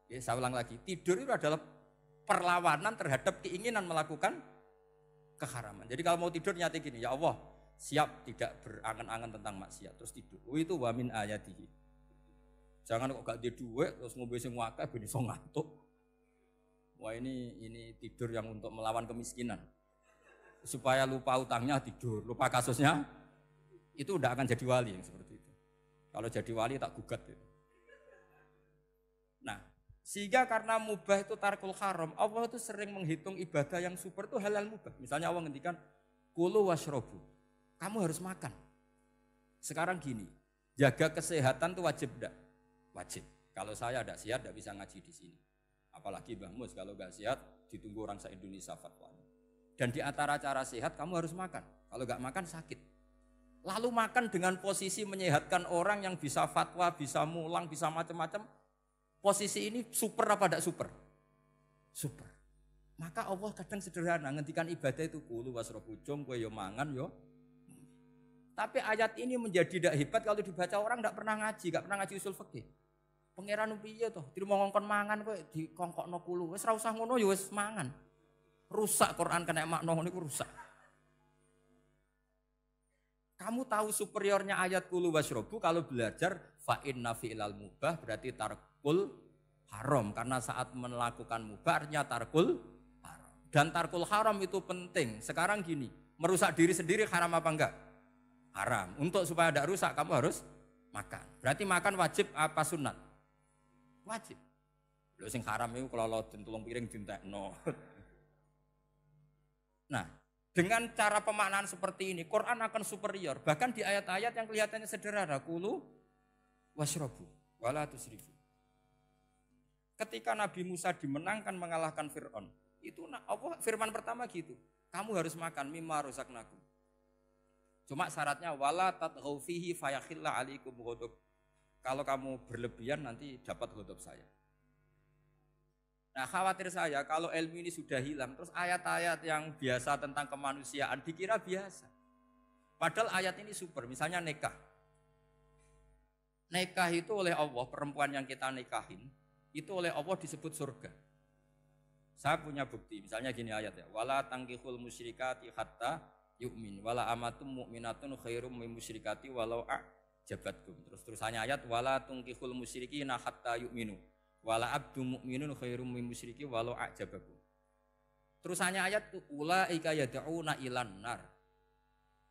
Ya, saya ulang lagi, tidur itu adalah perlawanan terhadap keinginan melakukan keharaman. Jadi kalau mau tidur nyati gini, ya Allah, siap tidak berangan-angan tentang maksiat terus tidur. Oh itu wa min ayatihi. Jangan kok gak di duit terus ngombe sing akeh ben iso ngantuk. Wah ini tidur yang untuk melawan kemiskinan. Supaya lupa utangnya tidur, lupa kasusnya itu udah akan jadi wali yang seperti itu. Kalau jadi wali tak gugat itu. Nah, sehingga karena mubah itu tarkul haram, Allah itu sering menghitung ibadah yang super itu halal mubah. Misalnya Allah ngendikan kulu washrobu, kamu harus makan. Sekarang gini, jaga kesehatan itu wajib enggak? Wajib. Kalau saya tidak sehat tidak bisa ngaji di sini. Apalagi Mbah Mus kalau nggak sehat ditunggu orang se-Indonesia fatwanya. Dan di antara cara sehat kamu harus makan. Kalau nggak makan sakit. Lalu makan dengan posisi menyehatkan orang yang bisa fatwa, bisa mulang, bisa macam-macam. Posisi ini super apa tidak super? Super. Maka Allah kadang sederhana ngendikan ibadah itu kulu wasrobu jom kowe yo mangan yo. Tapi ayat ini menjadi tidak hebat kalau dibaca orang tidak pernah ngaji, nggak pernah ngaji usul fikih. Pangeran piye to? Dirimo ngongkon mangan kowe dikongkokno kulu. Wis ora usah ngono ya wis mangan. Rusak Quran kena makna niku rusak. Kamu tahu superiornya ayat kulu wasrobu kalau belajar fa inna fi'lal mubah berarti tarkul haram karena saat melakukan mubah artinya tarkul haram. Dan tarkul haram itu penting. Sekarang gini, merusak diri sendiri haram apa enggak? Haram. Untuk supaya tidak rusak kamu harus makan. Berarti makan wajib apa sunat? Wajib. Lho sing haram itu kalau tulung piring dintekno. Nah, dengan cara pemaknaan seperti ini Quran akan superior. Bahkan di ayat-ayat yang kelihatannya sederhana, kulu washrobu wala tusrifu. Ketika Nabi Musa dimenangkan mengalahkan Fir'aun, itu Allah firman pertama gitu. Kamu harus makan mimma razaqnakum. Cuma syaratnya wala tatghaw fihi fayakhilla alaikum ghadab. Kalau kamu berlebihan nanti dapat ghadab saya. Nah, khawatir saya kalau ilmu ini sudah hilang terus ayat-ayat yang biasa tentang kemanusiaan dikira biasa. Padahal ayat ini super, misalnya nikah. Nikah itu oleh Allah, perempuan yang kita nikahin itu oleh Allah disebut surga. Saya punya bukti, misalnya gini ayat ya, wala tangkihul musyrikati hatta yu'min wala amatum mu'minatun khairum min musyrikati walau a'jabatkum. Terusannya ayat wala tangkihul musyrikina hatta yu'minu wala abdu mu'minun khairum min musyriki walau a'jabakum. Terusannya ayat ulaika yad'una ilan nar.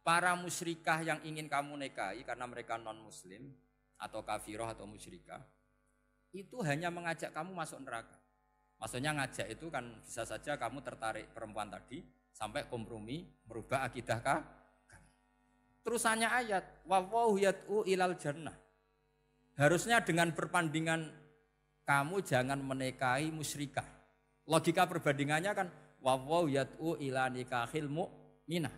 Para musyrikah yang ingin kamu nikahi karena mereka non muslim atau kafirah atau musyrikah itu hanya mengajak kamu masuk neraka. Maksudnya ngajak itu kan bisa saja kamu tertarik perempuan tadi sampai kompromi merubah akidah kamu. Terusannya ayat wallahu yad'u ilal jannah. Harusnya dengan perbandingan kamu jangan menikahi musyrikah. Logika perbandingannya kan wallahu yad'u ila nikahil mu'minah.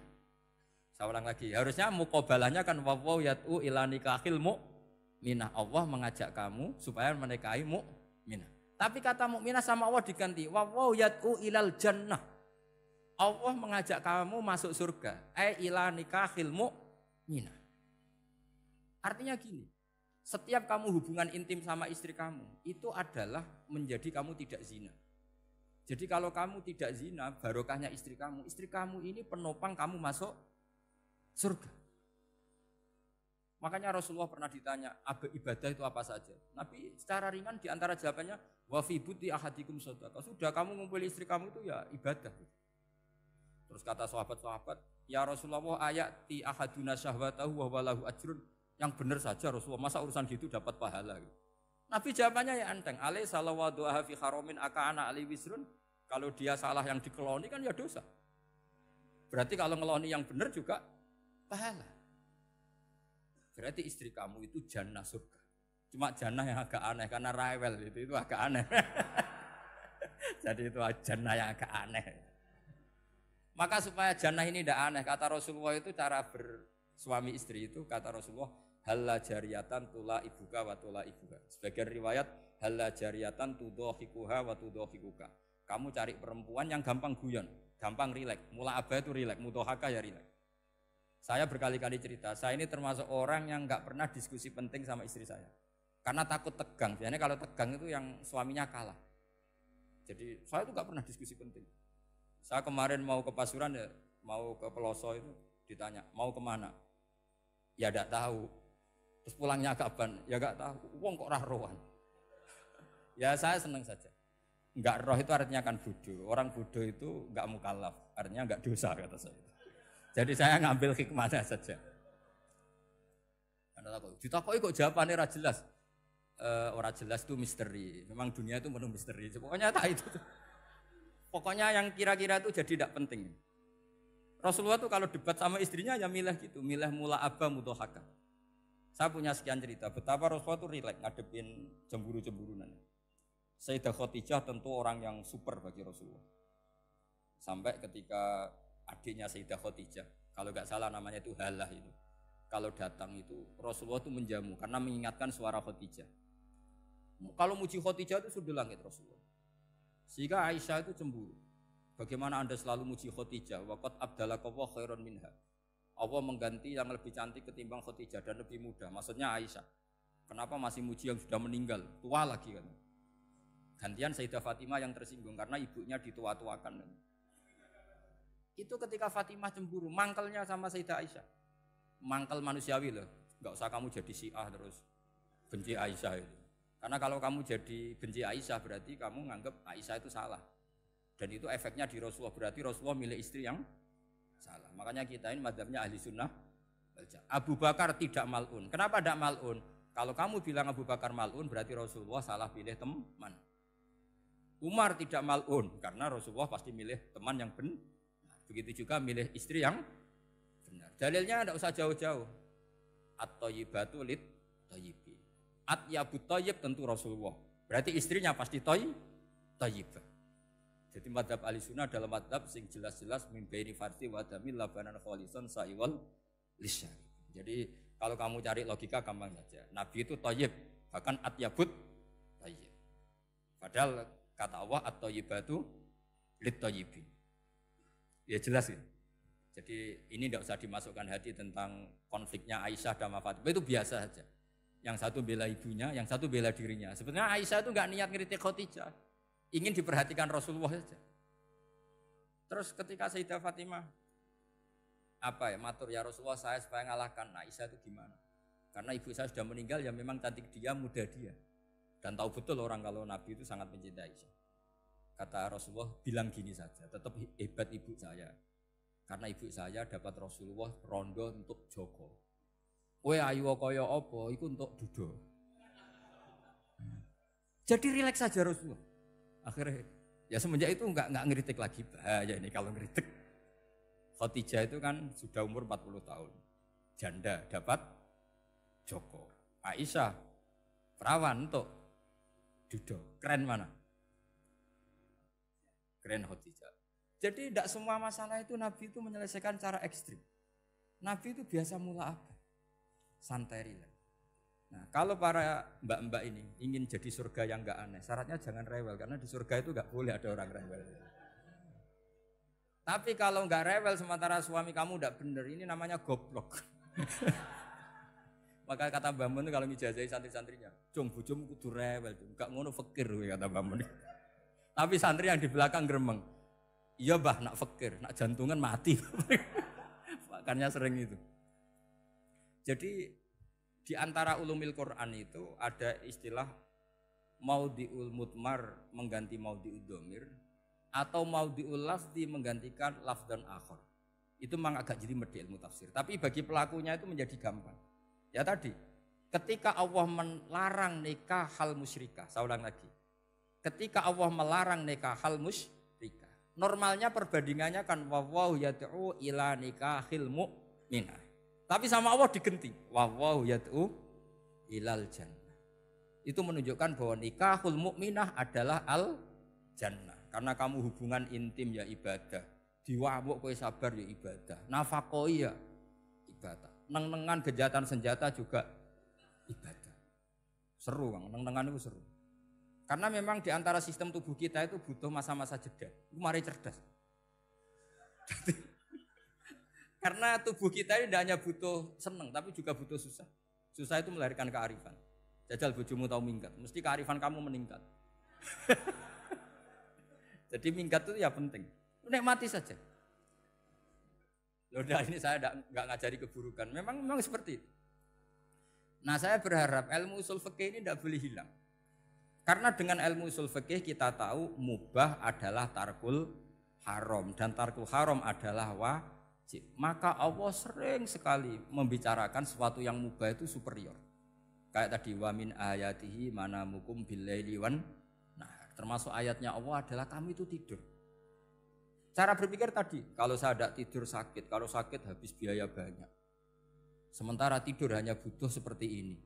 Saya ulang lagi, harusnya muqabalahnya kan wallahu yad'u ila nikahil mu'minah. Allah mengajak kamu supaya menikahi mu'minah. Tapi kata mukminah sama Allah diganti wallahu yad'u ilal jannah. Allah mengajak kamu masuk surga. Ila nikahil mu'minah. Artinya gini, setiap kamu hubungan intim sama istri kamu itu adalah menjadi kamu tidak zina. Jadi kalau kamu tidak zina, barokahnya istri kamu ini penopang kamu masuk surga. Makanya Rasulullah pernah ditanya, ibadah itu apa saja? Nabi secara ringan di antara jawabannya, wa fi buti ahadikum shadaqah. Sudah kamu ngumpul istri kamu itu ya ibadah. Terus kata sahabat-sahabat, ya Rasulullah ayati ahaduna syahwatahu wa walahu ajrun. Yang benar saja Rasulullah, masa urusan gitu dapat pahala. Nabi jawabannya ya enteng, alai salawa du'aha fi haramin aka'ana ali wisrun. Kalau dia salah yang dikeloni kan ya dosa. Berarti kalau ngeloni yang benar juga pahala. Berarti istri kamu itu jannah surga. Cuma jannah yang agak aneh karena rewel itu agak aneh. Jadi itu jannah yang agak aneh. Maka supaya jannah ini tidak aneh, kata Rasulullah itu cara bersuami istri itu kata Rasulullah halla jariyatan tula ibuka wa tula ibuka. Sebagian riwayat halla jariyatan tudhahikuha wa tudhahikuka. Kamu cari perempuan yang gampang guyon, gampang rileks. Mula abah itu rileks, mudhahaka ya rileks. Saya berkali-kali cerita, saya ini termasuk orang yang nggak pernah diskusi penting sama istri saya. Karena takut tegang, biasanya kalau tegang itu yang suaminya kalah. Jadi saya itu nggak pernah diskusi penting. Saya kemarin mau ke Pasuruan ya, mau ke Peloso itu ditanya, mau kemana? Ya tidak tahu. Terus pulangnya kapan? Ya enggak tahu. Wong kok rohan. Ya saya senang saja. Enggak roh itu artinya kan bodoh. Orang bodoh itu enggak mukallaf, artinya enggak dosa kata saya. Jadi saya ngambil hikmahnya saja. Anda takut. Ditakoki kok jawabannya ora jelas. Ora jelas itu misteri. Memang dunia itu penuh misteri. Pokoknya tak itu. Pokoknya yang kira-kira itu jadi tidak penting. Rasulullah tuh kalau debat sama istrinya ya milih gitu, milih mula abah mutohaka. Saya punya sekian cerita betapa Rasulullah tuh rileks ngadepin cemburu-cemburunan. Sayyidah Khadijah tentu orang yang super bagi Rasulullah. Sampai ketika adiknya Sayyidah Khadijah, kalau nggak salah namanya itu Halah itu. Kalau datang itu Rasulullah itu menjamu karena mengingatkan suara Khadijah. Kalau muji Khadijah itu sudah langit Rasulullah. Sehingga Aisyah itu cemburu. Bagaimana Anda selalu muji Khadijah? Waqad abdalakallahu khairan minha. Allah mengganti yang lebih cantik ketimbang Khadijah dan lebih muda. Maksudnya Aisyah. Kenapa masih muji yang sudah meninggal? Tua lagi kan. Gantian Sayyidah Fatimah yang tersinggung karena ibunya ditua-tuakan. Itu ketika Fatimah cemburu, mangkelnya sama Sayyidah Aisyah. Mangkel manusiawi loh. Enggak usah kamu jadi Syiah terus benci Aisyah itu. Karena kalau kamu jadi benci Aisyah berarti kamu nganggap Aisyah itu salah. Dan itu efeknya di Rasulullah, berarti Rasulullah milih istri yang salah. Makanya kita ini madzhabnya ahli sunnah. Abu Bakar tidak mal'un. Kenapa tidak mal'un? Kalau kamu bilang Abu Bakar mal'un berarti Rasulullah salah pilih teman. Umar tidak mal'un karena Rasulullah pasti milih teman yang benar. Begitu juga milih istri yang benar. Dalilnya tidak usah jauh-jauh. At-thayyibatu lit-thayyibi. At-yabut thayyib tentu Rasulullah. Berarti istrinya pasti thayyibah. Jadi madhab ahli sunnah adalah madhab sing jelas-jelas min baini farsi wa damil labanan khalisan sa'iwal lisyari. Jadi kalau kamu cari logika gampang saja. Nabi itu thayyib, bahkan atyabut thayyib. Padahal kata Allah at-thayyibatu lit-thayyibi. Ya jelas ya. Jadi ini tidak usah dimasukkan hati tentang konfliknya Aisyah dan Fatimah, itu biasa saja. Yang satu bela ibunya, yang satu bela dirinya. Sebenarnya Aisyah itu enggak niat ngeritik Khadijah. Ingin diperhatikan Rasulullah saja. Terus ketika Sayyidah Fatimah matur ya Rasulullah saya supaya ngalahkan Aisyah itu gimana? Karena ibu saya sudah meninggal ya memang cantik dia, muda dia. Dan tahu betul orang kalau Nabi itu sangat mencintai Aisyah. Kata Rasulullah bilang gini saja, tetap hebat ibu saya. Karena ibu saya dapat Rasulullah rondo untuk Joko. Kowe ayu kaya apa iku untuk dudo. Jadi rileks saja Rasulullah. Akhirnya ya semenjak itu enggak ngeritik lagi, bahaya ini kalau ngeritik. Khadijah itu kan sudah umur 40 tahun. Janda dapat Joko. Aisyah perawan untuk dudo. Keren mana? Keren Khadijah. Jadi tidak semua masalah itu Nabi itu menyelesaikan cara ekstrim. Nabi itu biasa mula apa? Santai rileks. Nah, kalau para mbak-mbak ini ingin jadi surga yang enggak aneh, syaratnya jangan rewel karena di surga itu enggak boleh ada orang rewel. Tapi kalau enggak rewel sementara suami kamu enggak benar, ini namanya goblok. Maka kata Mbah Mun kalau ngijazahi santri-santrinya, "Cung bojomu kudu rewel, enggak ngono fakir," kata Mbah Mun. Tapi santri yang di belakang gremeng. "Iya, Mbah, nak fakir, nak jantungan mati." Makanya sering itu. Jadi di antara ulumil Quran itu ada istilah maudhi'ul mudmar mengganti maudhi'ud dhamir atau maudhi'ul lafzi menggantikan lafdan akhar. Itu memang agak jadi medhi ilmu tafsir. Tapi bagi pelakunya itu menjadi gampang. Ya tadi, ketika Allah melarang nikah hal musyrikah, saya ulang lagi. Ketika Allah melarang nikah hal musyrikah, normalnya perbandingannya kan wallahu yad'u ila nikahil mu'minah. Tapi sama Allah digenti. Wallahu yad'u ilal jannah. Itu menunjukkan bahwa nikahul mukminah adalah al jannah. Karena kamu hubungan intim ya ibadah. Diwamuk kowe sabar ya ibadah. Nafakoi ya ibadah. Neng-nengan gejatan senjata juga ibadah. Seru Bang, neng-nengan itu seru. Karena memang di antara sistem tubuh kita itu butuh masa-masa jeda. Mari cerdas. Karena tubuh kita ini tidak hanya butuh seneng, tapi juga butuh susah. Susah itu melahirkan kearifan. Jajal bojomu tahu minggat, mesti kearifan kamu meningkat. Jadi minggat itu ya penting. Nikmati saja. Loh, ini saya nggak ngajari keburukan. Memang seperti itu. Nah saya berharap ilmu usul fikih ini tidak boleh hilang. Karena dengan ilmu usul fikih kita tahu mubah adalah tarkul haram dan tarkul haram adalah wajib. Maka Allah sering sekali membicarakan sesuatu yang mubah itu superior. Kayak tadi wa min ayatihi manamukum billaili wan nahar. Termasuk ayatnya Allah adalah kamu itu tidur. Cara berpikir tadi, kalau saya tidak tidur sakit, kalau sakit habis biaya banyak. Sementara tidur hanya butuh seperti ini.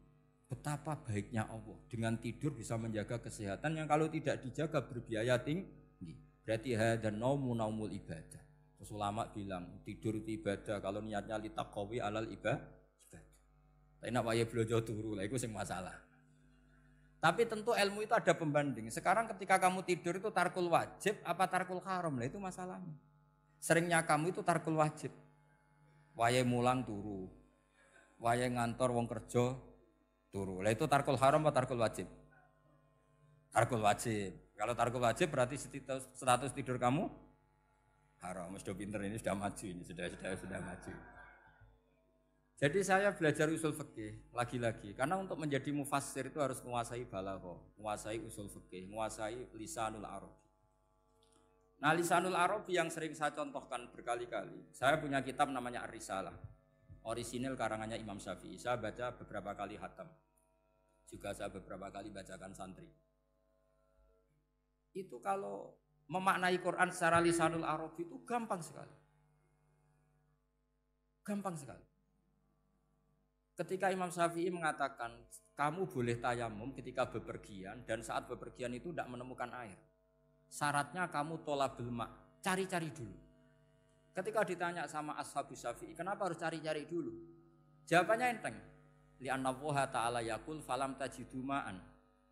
Betapa baiknya Allah dengan tidur bisa menjaga kesehatan yang kalau tidak dijaga berbiaya tinggi. Berarti dan naumul ibadah. Terus ulama bilang tidur itu ibadah kalau niatnya litaqawi alal ibadah. Tapi nak wae blojo turu lah itu sing masalah. Tapi tentu ilmu itu ada pembanding. Sekarang ketika kamu tidur itu tarkul wajib apa tarkul haram lah itu masalahnya. Seringnya kamu itu tarkul wajib. Wae mulang turu. Wae ngantor wong kerja turu. Lah itu tarkul haram atau tarkul wajib? Tarkul wajib. Kalau tarkul wajib berarti status tidur kamu haram. Sudah pinter ini sudah maju ini sudah maju. Jadi saya belajar usul fikih lagi-lagi karena untuk menjadi mufassir itu harus menguasai balaghah, menguasai usul fikih, menguasai lisanul arabi. Nah, lisanul arabi yang sering saya contohkan berkali-kali. Saya punya kitab namanya Ar-Risalah. Orisinil karangannya Imam Syafi'i. Saya baca beberapa kali khatam. Juga saya beberapa kali bacakan santri. Itu kalau memaknai Quran secara lisanul arabi itu gampang sekali. Gampang sekali. Ketika Imam Syafi'i mengatakan kamu boleh tayamum ketika bepergian dan saat bepergian itu tidak menemukan air. Syaratnya kamu tolabul ma', cari-cari dulu. Ketika ditanya sama ashabus Syafi'i, kenapa harus cari-cari dulu? Jawabannya enteng. Li'anna Allah ta'ala yaqul falam tajidu ma'an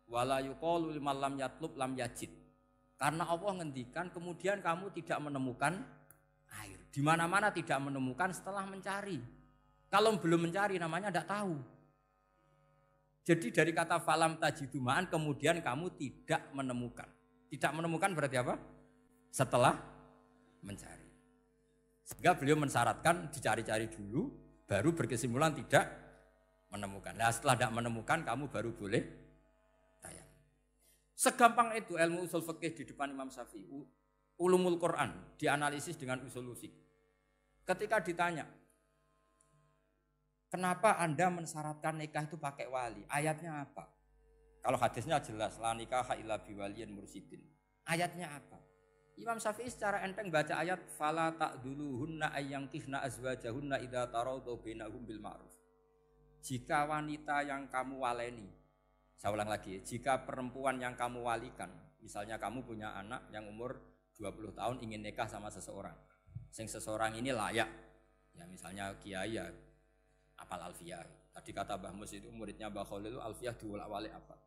wala yuqalu liman lam yatlub lam yajid. Karena Allah ngendikan kemudian kamu tidak menemukan air. Di mana-mana tidak menemukan setelah mencari. Kalau belum mencari namanya tidak tahu. Jadi dari kata falam tajidu ma'an kemudian kamu tidak menemukan. Tidak menemukan berarti apa? Setelah mencari. Sehingga beliau mensyaratkan dicari-cari dulu, baru berkesimpulan tidak menemukan. Nah setelah tidak menemukan, kamu baru boleh tayang. Segampang itu ilmu usul fikih di depan Imam Syafi'i. Ulumul Quran dianalisis dengan usul fikih. Ketika ditanya, kenapa Anda mensyaratkan nikah itu pakai wali? Ayatnya apa? Kalau hadisnya jelas, la nikaha illa biwaliyin mursyidin. Ayatnya apa? Imam Syafi'i secara enteng baca ayat fala ta'duluhunna ayyankihna azwajahunna idza tarawdu bainahum bil ma'ruf. Jika wanita yang kamu waleni, saya ulang lagi, jika perempuan yang kamu walikan, misalnya kamu punya anak yang umur 20 tahun ingin nikah sama seseorang. Seseorang ini layak. Ya misalnya kiai ya apal alfiyah. Tadi kata Mbah Mus itu muridnya Mbah Khalil itu alfiyah diwolak-walik apa?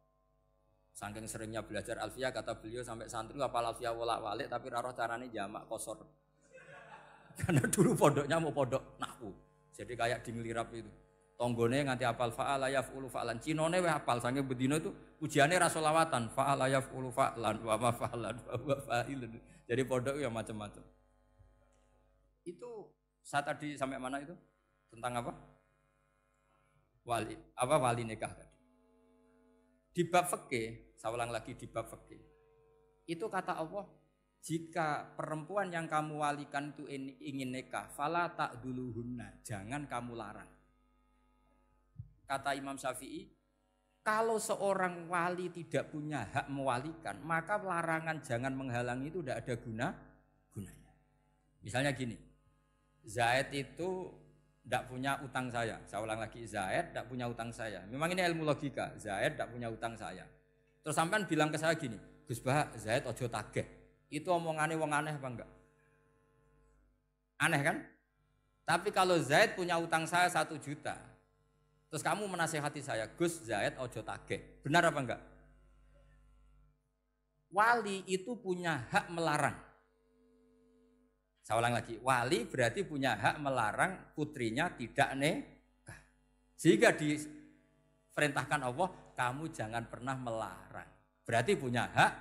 Saking seringnya belajar alfiyah kata beliau sampai santri apal alfiyah wolak-walik tapi raro carane jamak kosor. Karena dulu pondoknya mau pondok nahwu. Jadi kayak di ngelirap itu. Tonggone nganti apal fa'ala yaf'ulu fa'lan. Cinone weh apal saking bedino itu ujiane ra selawatan fa'ala yaf'ulu fa'lan wa ma fa'lan wa huwa fa'ilun. Jadi pondok ya macam-macam. Itu saya tadi sampai mana itu? Tentang apa? Wali nikah tadi. Di bab fikih, saya ulang lagi di bab fikih. Itu kata Allah, jika perempuan yang kamu walikan itu ingin nikah, fala ta'duluhunna, jangan kamu larang. Kata Imam Syafi'i, kalau seorang wali tidak punya hak mewalikan, maka larangan jangan menghalangi itu tidak ada gunanya. Misalnya gini, Zaid itu tidak punya utang saya ulang lagi, Zaid tidak punya utang saya. Memang ini ilmu logika, Zaid tidak punya utang saya. Terus sampean bilang ke saya gini, Gus Bah, Zaid ojo tagih. Itu omongannya wong aneh apa enggak? Aneh kan? Tapi kalau Zaid punya utang saya 1 juta, terus kamu menasihati saya, Gus Zaid ojo tagih. Benar apa enggak? Wali itu punya hak melarang. Saya ulang lagi, wali berarti punya hak melarang putrinya tidak nikah. Sehingga diperintahkan Allah, kamu jangan pernah melarang. Berarti punya hak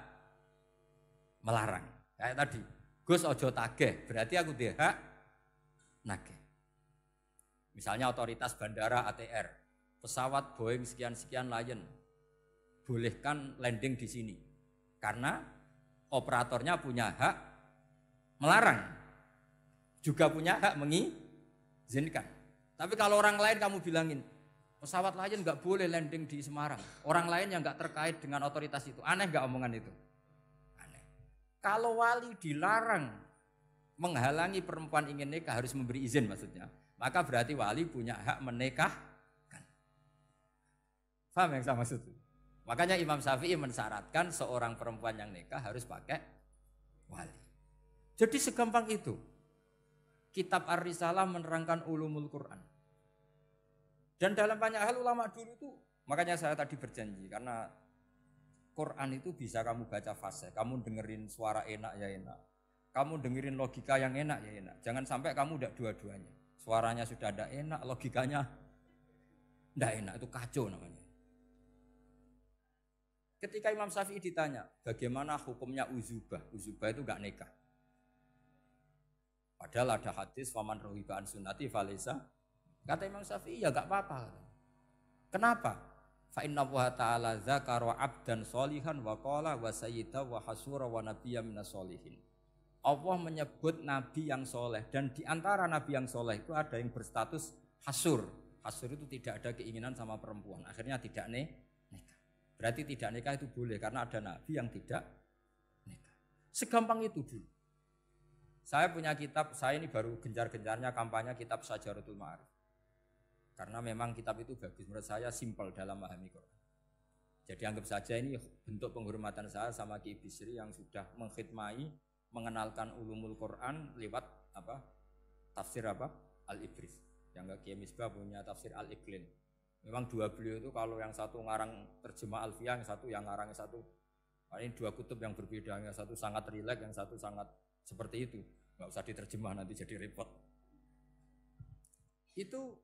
melarang. Kayak tadi, Gus ojo tagih, berarti aku hak nagih. Misalnya otoritas bandara ATR, pesawat Boeing sekian-sekian Lion bolehkan landing di sini. Karena operatornya punya hak melarang, juga punya hak mengizinkan. Tapi kalau orang lain kamu bilangin, pesawat Lion nggak boleh landing di Semarang. Orang lain yang nggak terkait dengan otoritas itu, aneh nggak omongan itu? Aneh. Kalau wali dilarang menghalangi perempuan ingin nikah harus memberi izin maksudnya, maka berarti wali punya hak menikahkan. Paham yang saya maksud? Makanya Imam Syafi'i mensyaratkan seorang perempuan yang nikah harus pakai wali. Jadi segampang itu. Kitab Ar-Risalah menerangkan ulumul Quran. Dan dalam banyak hal ulama dulu itu, makanya saya tadi berjanji, karena Quran itu bisa kamu baca fase, kamu dengerin suara enak ya enak, kamu dengerin logika yang enak ya enak. Jangan sampai kamu udah dua-duanya. Suaranya sudah ada enak, logikanya tidak enak, itu kacau namanya. Ketika Imam Syafi'i ditanya, bagaimana hukumnya uzubah? Uzubah itu enggak nikah. Padahal ada hadis, faman rohiba an sunnati falesa. Kata Imam Syafi'i, ya enggak apa-apa. Kenapa? Fa inna Allah ta'ala dzakara 'abdan sholihan wa qala wa sayyida wa hasura wa nabiyya minas sholihin. Allah menyebut nabi yang soleh, dan di antara nabi yang soleh itu ada yang berstatus hasur. Hasur itu tidak ada keinginan sama perempuan, akhirnya tidak nikah. Berarti tidak nikah itu boleh karena ada nabi yang tidak nikah. Segampang itu dulu. Saya punya kitab, saya ini baru gencar-gencarnya kampanye kitab Syajaratul Ma'arif. Karena memang kitab itu bagus, menurut saya simpel dalam memahami Quran. Jadi anggap saja ini bentuk penghormatan saya sama Ki Bisri yang sudah mengkhidmai, mengenalkan ulumul Quran lewat tafsir Al-Ibris. Yang Ki Misbah punya tafsir Al-Iqlin. Memang dua beliau itu kalau yang satu ngarang terjemah Alfiyah, yang satu yang ngarang satu. Ini dua kutub yang berbeda, yang satu sangat rileks, yang satu sangat seperti itu. Nggak usah diterjemah nanti jadi repot. Itu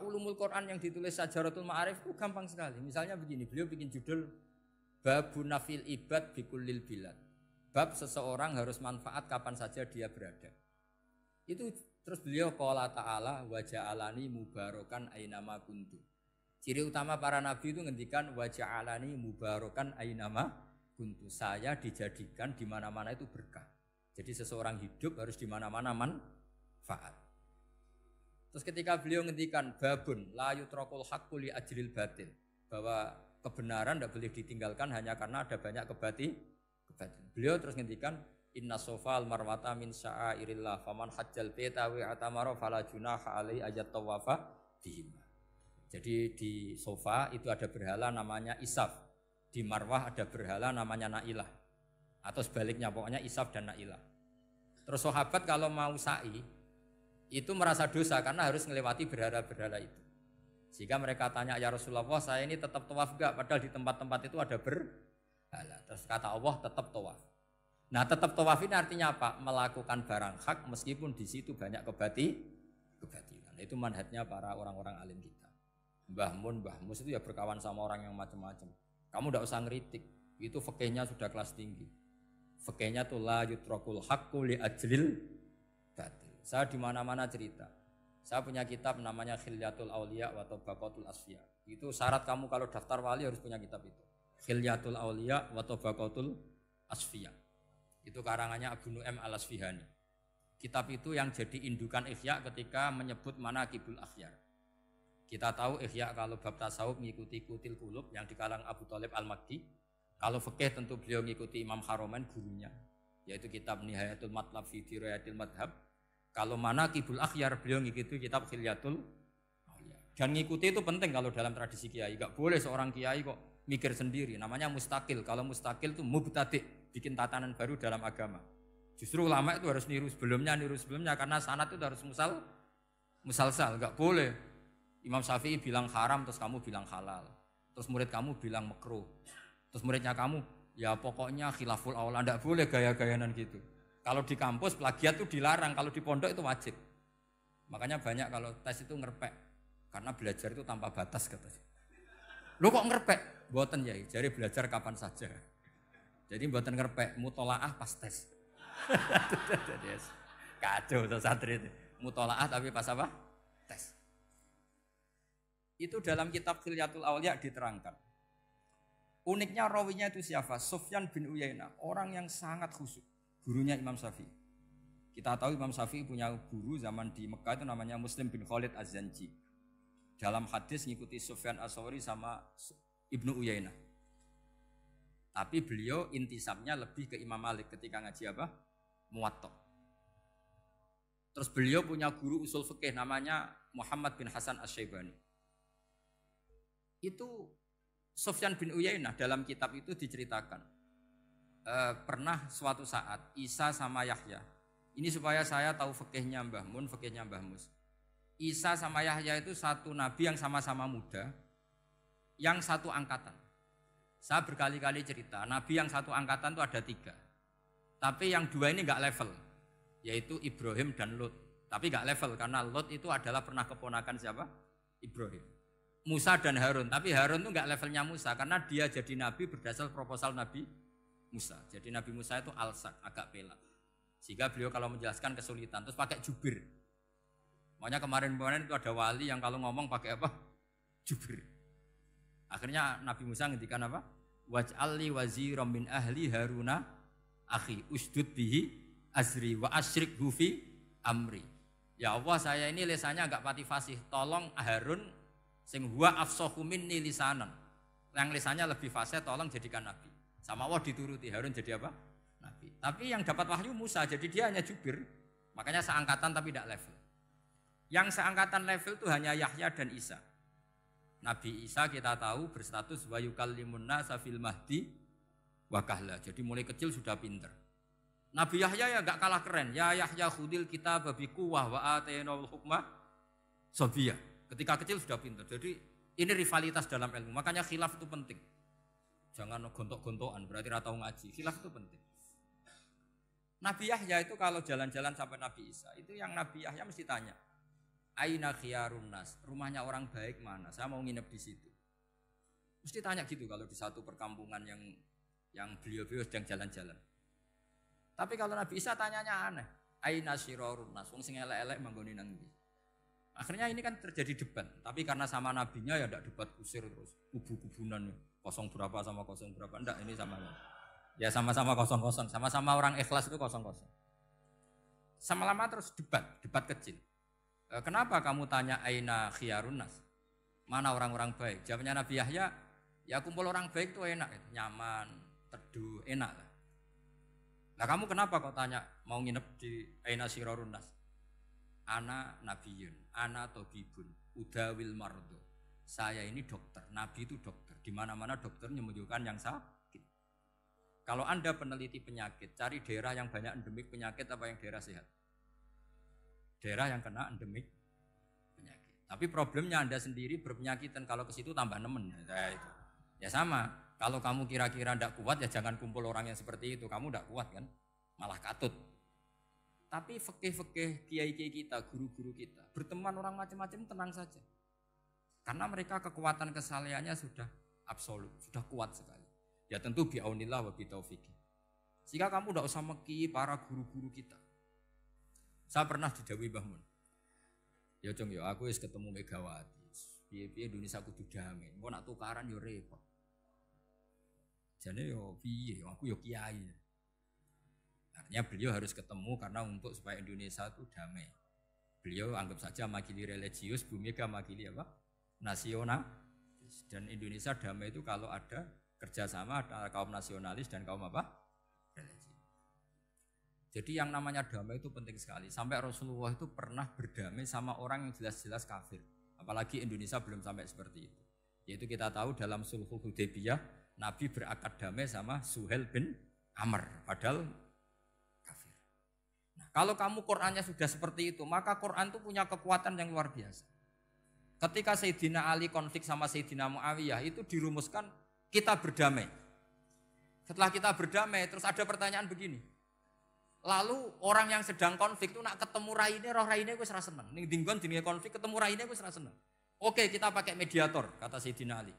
ulumul Quran yang ditulis Syajaratul Ma'arif itu gampang sekali. Misalnya begini, beliau bikin judul Babun Nafil Ibad Bikullil Bilad. Bab seseorang harus manfaat kapan saja dia berada. Itu terus beliau qala ta'ala wa ja'alani mubarakan ainama kuntu. Ciri utama para nabi itu ngendikan wa ja'alani mubarakan ainama kuntu. Saya dijadikan di mana-mana itu berkah. Jadi seseorang hidup harus di mana-mana manfaat. Terus ketika beliau ngendikan babun la yutrakul haqqu li ajril batil, bahwa kebenaran tidak boleh ditinggalkan hanya karena ada banyak kebatilan. Beliau terus ngendikan inna sofal marwata min sya'airillah faman hajjal baita wa atamara fala junaha alai ayat tawafa bihim. Jadi di Sofa itu ada berhala namanya Isaf, di Marwah ada berhala namanya Nailah, atau sebaliknya pokoknya Isaf dan Nailah. Terus sahabat kalau mau sa'i itu merasa dosa karena harus melewati berhala-berhala itu. Sehingga mereka tanya, ya Rasulullah, saya ini tetap tawaf enggak? Padahal di tempat-tempat itu ada berhala. Terus kata Allah, tetap tawaf. Nah, tetap tawaf ini artinya apa? Melakukan barang hak meskipun di situ banyak kebatilan. Itu manhajnya para orang-orang alim kita. Mbah Mun, Mbah Mus itu ya berkawan sama orang yang macam-macam. Kamu tidak usah ngeritik. Itu fikihnya sudah kelas tinggi. Fikihnya tuh la yutrakul haqqu li ajlil batil. Saya di mana-mana cerita. Saya punya kitab namanya Khilyatul Auliya wa Tabaqatul Asfiya. Itu syarat kamu kalau daftar wali harus punya kitab itu. Khilyatul Auliya wa Tabaqatul Asfiya. Itu karangannya Abu Nu'aim Al-Asfihani. Kitab itu yang jadi indukan Ihya ketika menyebut manaqibul akhyar. Kita tahu Ihya kalau bab tasawuf mengikuti Kutil Qulub yang di kalangan Abu Thalib Al-Makki. Kalau fikih tentu beliau mengikuti Imam Haromen gurunya, yaitu kitab Nihayatul Matlab fi Dirayatil Madhab. Kalau manaqibul akhyar beliau mengikuti kitab Khilyatul Auliya. Dan mengikuti itu penting kalau dalam tradisi kiai. Enggak boleh seorang kiai kok mikir sendiri, namanya mustakil. Kalau mustakil itu mubtadi', bikin tatanan baru dalam agama. Justru ulama itu harus niru sebelumnya karena sanad itu harus musalsal, enggak boleh. Imam Syafi'i bilang haram terus kamu bilang halal. Terus murid kamu bilang makruh. Terus muridnya kamu ya pokoknya khilaful aula, enggak boleh gaya-gayanan gitu. Kalau di kampus plagiat itu dilarang, kalau di pondok itu wajib. Makanya banyak kalau tes itu ngerpek karena belajar itu tanpa batas katanya. Lo kok ngerpek? Mboten ya, jare belajar kapan saja. Jadi mboten ngerpek, mutolaah pas tes. Jadi kacau tuh santri itu. Mutolaah tapi pas apa? Tes. Itu dalam kitab Khilyatul Awliya diterangkan. Uniknya rawinya itu siapa? Sufyan bin Uyainah, orang yang sangat khusyuk, gurunya Imam Syafi'i. Kita tahu Imam Syafi'i punya guru zaman di Mekah itu namanya Muslim bin Khalid Az-Zanji. Dalam hadis ngikuti Sufyan As-Sawri sama Ibnu Uyainah. Tapi beliau intisabnya lebih ke Imam Malik ketika ngaji apa? Muwatta. Terus beliau punya guru usul fikih namanya Muhammad bin Hasan Asy-Syaibani. Itu Sufyan bin Uyainah dalam kitab itu diceritakan. Pernah suatu saat Isa sama Yahya. Ini supaya saya tahu fikihnya Mbah Mun, fikihnya Mbah Mus. Isa sama Yahya itu satu nabi yang sama-sama muda, yang satu angkatan. Saya berkali-kali cerita, nabi yang satu angkatan itu ada 3. Tapi yang 2 ini enggak level, yaitu Ibrahim dan Lut. Tapi enggak level karena Lut itu adalah pernah keponakan siapa? Ibrahim. Musa dan Harun, tapi Harun itu enggak levelnya Musa karena dia jadi nabi berdasar proposal Nabi Musa. Jadi Nabi Musa itu alsak, agak pelak. Sehingga beliau kalau menjelaskan kesulitan, terus pakai jubir. Makanya kemarin-kemarin itu ada wali yang kalau ngomong pakai apa? Jubir. Akhirnya Nabi Musa ngendikan apa? Waj'alli waziran min ahli Haruna akhi usdud bihi azri wa asyrikhu fi amri. Ya Allah, saya ini lisannya agak pati fasih. Tolong Harun sing huwa afsahu minni lisanan. Yang lisannya lebih fasih tolong jadikan nabi. Sama Allah dituruti, Harun jadi apa? Nabi. Tapi yang dapat wahyu Musa, jadi dia hanya jubir. Makanya seangkatan tapi tidak level. Yang seangkatan level itu hanya Yahya dan Isa. Nabi Isa kita tahu berstatus wa yukallimun nasa fil mahdi wa kahla. Jadi mulai kecil sudah pinter. Nabi Yahya ya enggak kalah keren. Ya Yahya khudil kitab bi quwwah wa atainal hukma sabiyah. Ketika kecil sudah pinter. Jadi ini rivalitas dalam ilmu. Makanya khilaf itu penting. Jangan gontok-gontokan berarti ora tau ngaji. Khilaf itu penting. Nabi Yahya itu kalau jalan-jalan sampai Nabi Isa, itu yang Nabi Yahya mesti tanya, aina khiyarun nas, rumahnya orang baik mana? Saya mau nginep di situ. Mesti tanya gitu kalau di satu perkampungan yang beliau-beliau sedang jalan-jalan. Tapi kalau Nabi Isa tanyanya aneh, aina syirarun nas, wong sing elek-elek manggone nang ndi. Akhirnya ini kan terjadi debat, tapi karena sama nabinya ya ndak debat kusir terus, kubu-kubunan kosong berapa sama kosong berapa, ndak ini sama. Ya sama-sama kosong-kosong, sama-sama orang ikhlas itu kosong-kosong. Sama-lama terus debat kecil. Kenapa kamu tanya aina khiyarun nas? Mana orang-orang baik? Jawabnya Nabi Yahya, ya kumpul orang baik itu enak, nyaman, teduh, enak lah. Nah kamu kenapa kok tanya mau nginep di aina syirarun nas? Ana nabiyun, ana tobibun, udawil mardo. Saya ini dokter, nabi itu dokter. Di mana-mana dokter menyembuhkan yang sakit. Kalau Anda peneliti penyakit, cari daerah yang banyak endemik penyakit apa yang daerah sehat? Daerah yang kena endemik penyakit. Tapi problemnya Anda sendiri berpenyakit dan kalau ke situ tambah nemen. Ya sama, kalau kamu kira-kira tidak kuat ya jangan kumpul orang yang seperti itu. Kamu tidak kuat kan, malah katut. Tapi fikih-fikih kiai-kiai kita, guru-guru kita, berteman orang macam-macam tenang saja. Karena mereka kekuatan kesalehannya sudah absolut, sudah kuat sekali. Ya tentu bi'aunillah wa bitaufiqih. Sehingga kamu tidak usah meki para guru-guru kita. Saya pernah didhawuhi Mbah Mun. Ya Jong ya aku wis ketemu Megawati. Piye-piye Indonesia kudu damai. Engko nak tukaran yo repot. Jane yo piye aku yo kiai. Artinya beliau harus ketemu karena untuk supaya Indonesia itu damai. Beliau anggap saja makili religius, Bu Mega makili apa? Nasional. Dan Indonesia damai itu kalau ada kerjasama antara kaum nasionalis dan kaum apa? Religi. Jadi yang namanya damai itu penting sekali. Sampai Rasulullah itu pernah berdamai sama orang yang jelas-jelas kafir. Apalagi Indonesia belum sampai seperti itu. Yaitu kita tahu dalam Sulhul Hudaybiyah, Nabi berakad damai sama Suhail bin Amr. Padahal kafir. Nah, kalau kamu Qur'annya sudah seperti itu, maka Qur'an itu punya kekuatan yang luar biasa. Ketika Sayyidina Ali konflik sama Sayyidina Muawiyah, itu dirumuskan kita berdamai. Setelah kita berdamai, terus ada pertanyaan begini. Lalu orang yang sedang konflik itu nak ketemu raine, roh raine wis ra seneng. Ning dinggon jenenge konflik ketemu raine wis ra seneng. Oke, kita pakai mediator, kata Sayyidina Ali.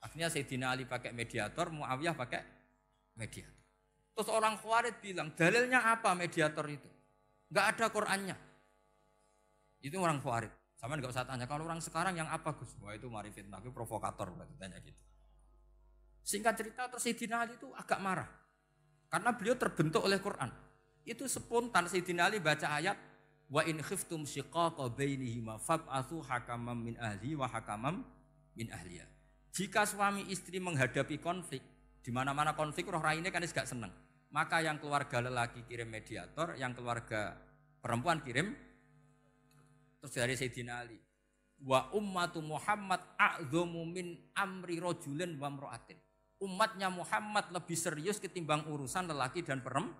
Akhirnya Sayyidina Ali pakai mediator, Muawiyah pakai mediator. Terus orang Khawarij bilang, dalilnya apa mediator itu? Enggak ada Qur'annya. Itu orang Khawarij. Sama nggak usah tanya, kalau orang sekarang yang apa Gus? Wah itu mari fitnah, itu provokator berarti tanya gitu. Singkat cerita terus Sayyidina Ali itu agak marah. Karena beliau terbentuk oleh Quran. Itu spontan Sayyidina Ali baca ayat wa in khiftum shiqaqa bainihima fab'atsu hakaman min ahli wa hakaman min ahliya. Jika suami istri menghadapi konflik, di mana-mana konflik roh raine kan gak seneng. Maka yang keluarga lelaki kirim mediator, yang keluarga perempuan kirim. Terus dari Sayyidina Ali, wa ummatu Muhammad a'dhamu min amri rajulin wa imra'atin. Umatnya Muhammad lebih serius ketimbang urusan lelaki dan perempuan.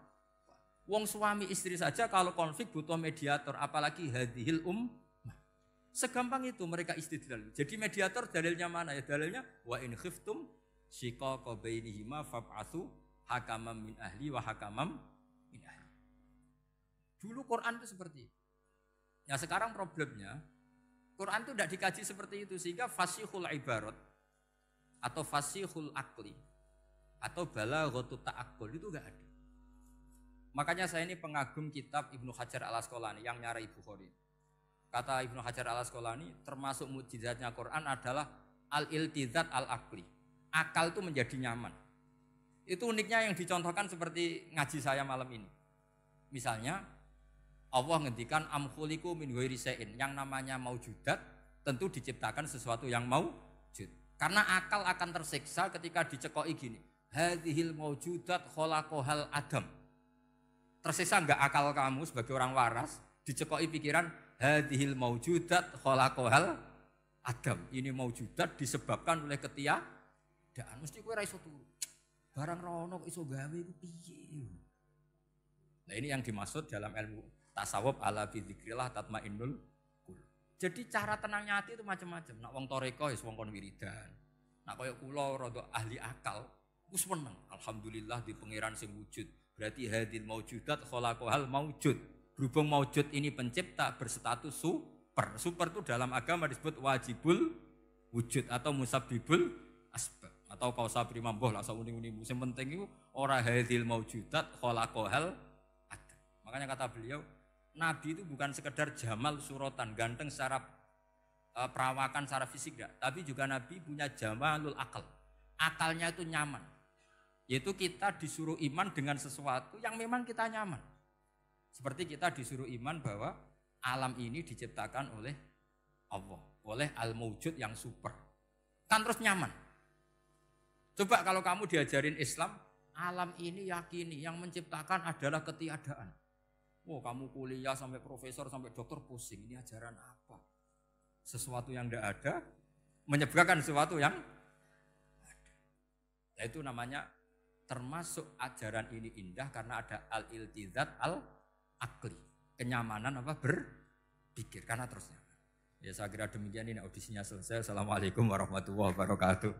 Wong suami istri saja kalau konflik butuh mediator, apalagi hadhil ummah. Segampang itu mereka istidlal. Jadi mediator dalilnya mana ya? Dalilnya wa in khiftum shiqaqa bainihima fab'atsu hakaman min ahli wa hakaman min ahli. Dulu Quran itu seperti itu. Ya sekarang problemnya Quran itu tidak dikaji seperti itu sehingga fasihul ibarat atau fasihul akli atau balaghatut ta'aqqul itu enggak ada. Makanya saya ini pengagum kitab Ibnu Hajar al-Asqalani yang nyari Bukhari. Kata Ibnu Hajar al-Asqalani termasuk mukjizatnya Quran adalah al-iltizat al-aqli. Akal itu menjadi nyaman. Itu uniknya yang dicontohkan seperti ngaji saya malam ini. Misalnya Allah ngendikan amkhuliku min ghairi syai'in, yang namanya maujudat tentu diciptakan sesuatu yang maujud. Karena akal akan tersiksa ketika dicekoki gini. Hadhil maujudat khalaqahal adam. Tersiksa enggak akal kamu sebagai orang waras dicekoki pikiran hadhil maujudat khalaqahal adam. Ini maujudat disebabkan oleh ketiadaan. Mesti kowe ra iso turu. Barang rono kok iso gawe iku piye? Nah ini yang dimaksud dalam ilmu tasawuf ala bi dzikrillah tatmainnul qulub. Jadi cara tenangnya hati itu macam-macam. Nak wong toreko wis wong kon wiridan. Nak koyo kula rada ahli akal, wis meneng. Alhamdulillah di pangeran sing wujud. Berarti hadil maujudat khalaqahal maujud. Berhubung maujud ini pencipta berstatus super. Super itu dalam agama disebut wajibul wujud atau musabbibul asbab atau kausa primambah lah sauni-uni. Sing penting iku ora hadil maujudat khalaqahal adam. Makanya kata beliau Nabi itu bukan sekedar jamal suratan, ganteng secara perawakan, secara fisik enggak. Tapi juga Nabi punya jamalul akal. Akalnya itu nyaman. Yaitu kita disuruh iman dengan sesuatu yang memang kita nyaman. Seperti kita disuruh iman bahwa alam ini diciptakan oleh Allah. Oleh al-mawjud yang super. Kan terus nyaman. Coba kalau kamu diajarin Islam, alam ini yakini yang menciptakan adalah ketiadaan. Oh kamu kuliah sampai profesor sampai dokter pusing, ini ajaran apa? Sesuatu yang tidak ada menyebabkan sesuatu yang ada. Nah, itu namanya termasuk ajaran ini indah karena ada al-iltizat al-akli. Kenyamanan apa? Berpikir karena terus nyaman. Ya saya kira demikian ini audisinya selesai. Assalamualaikum warahmatullahi wabarakatuh.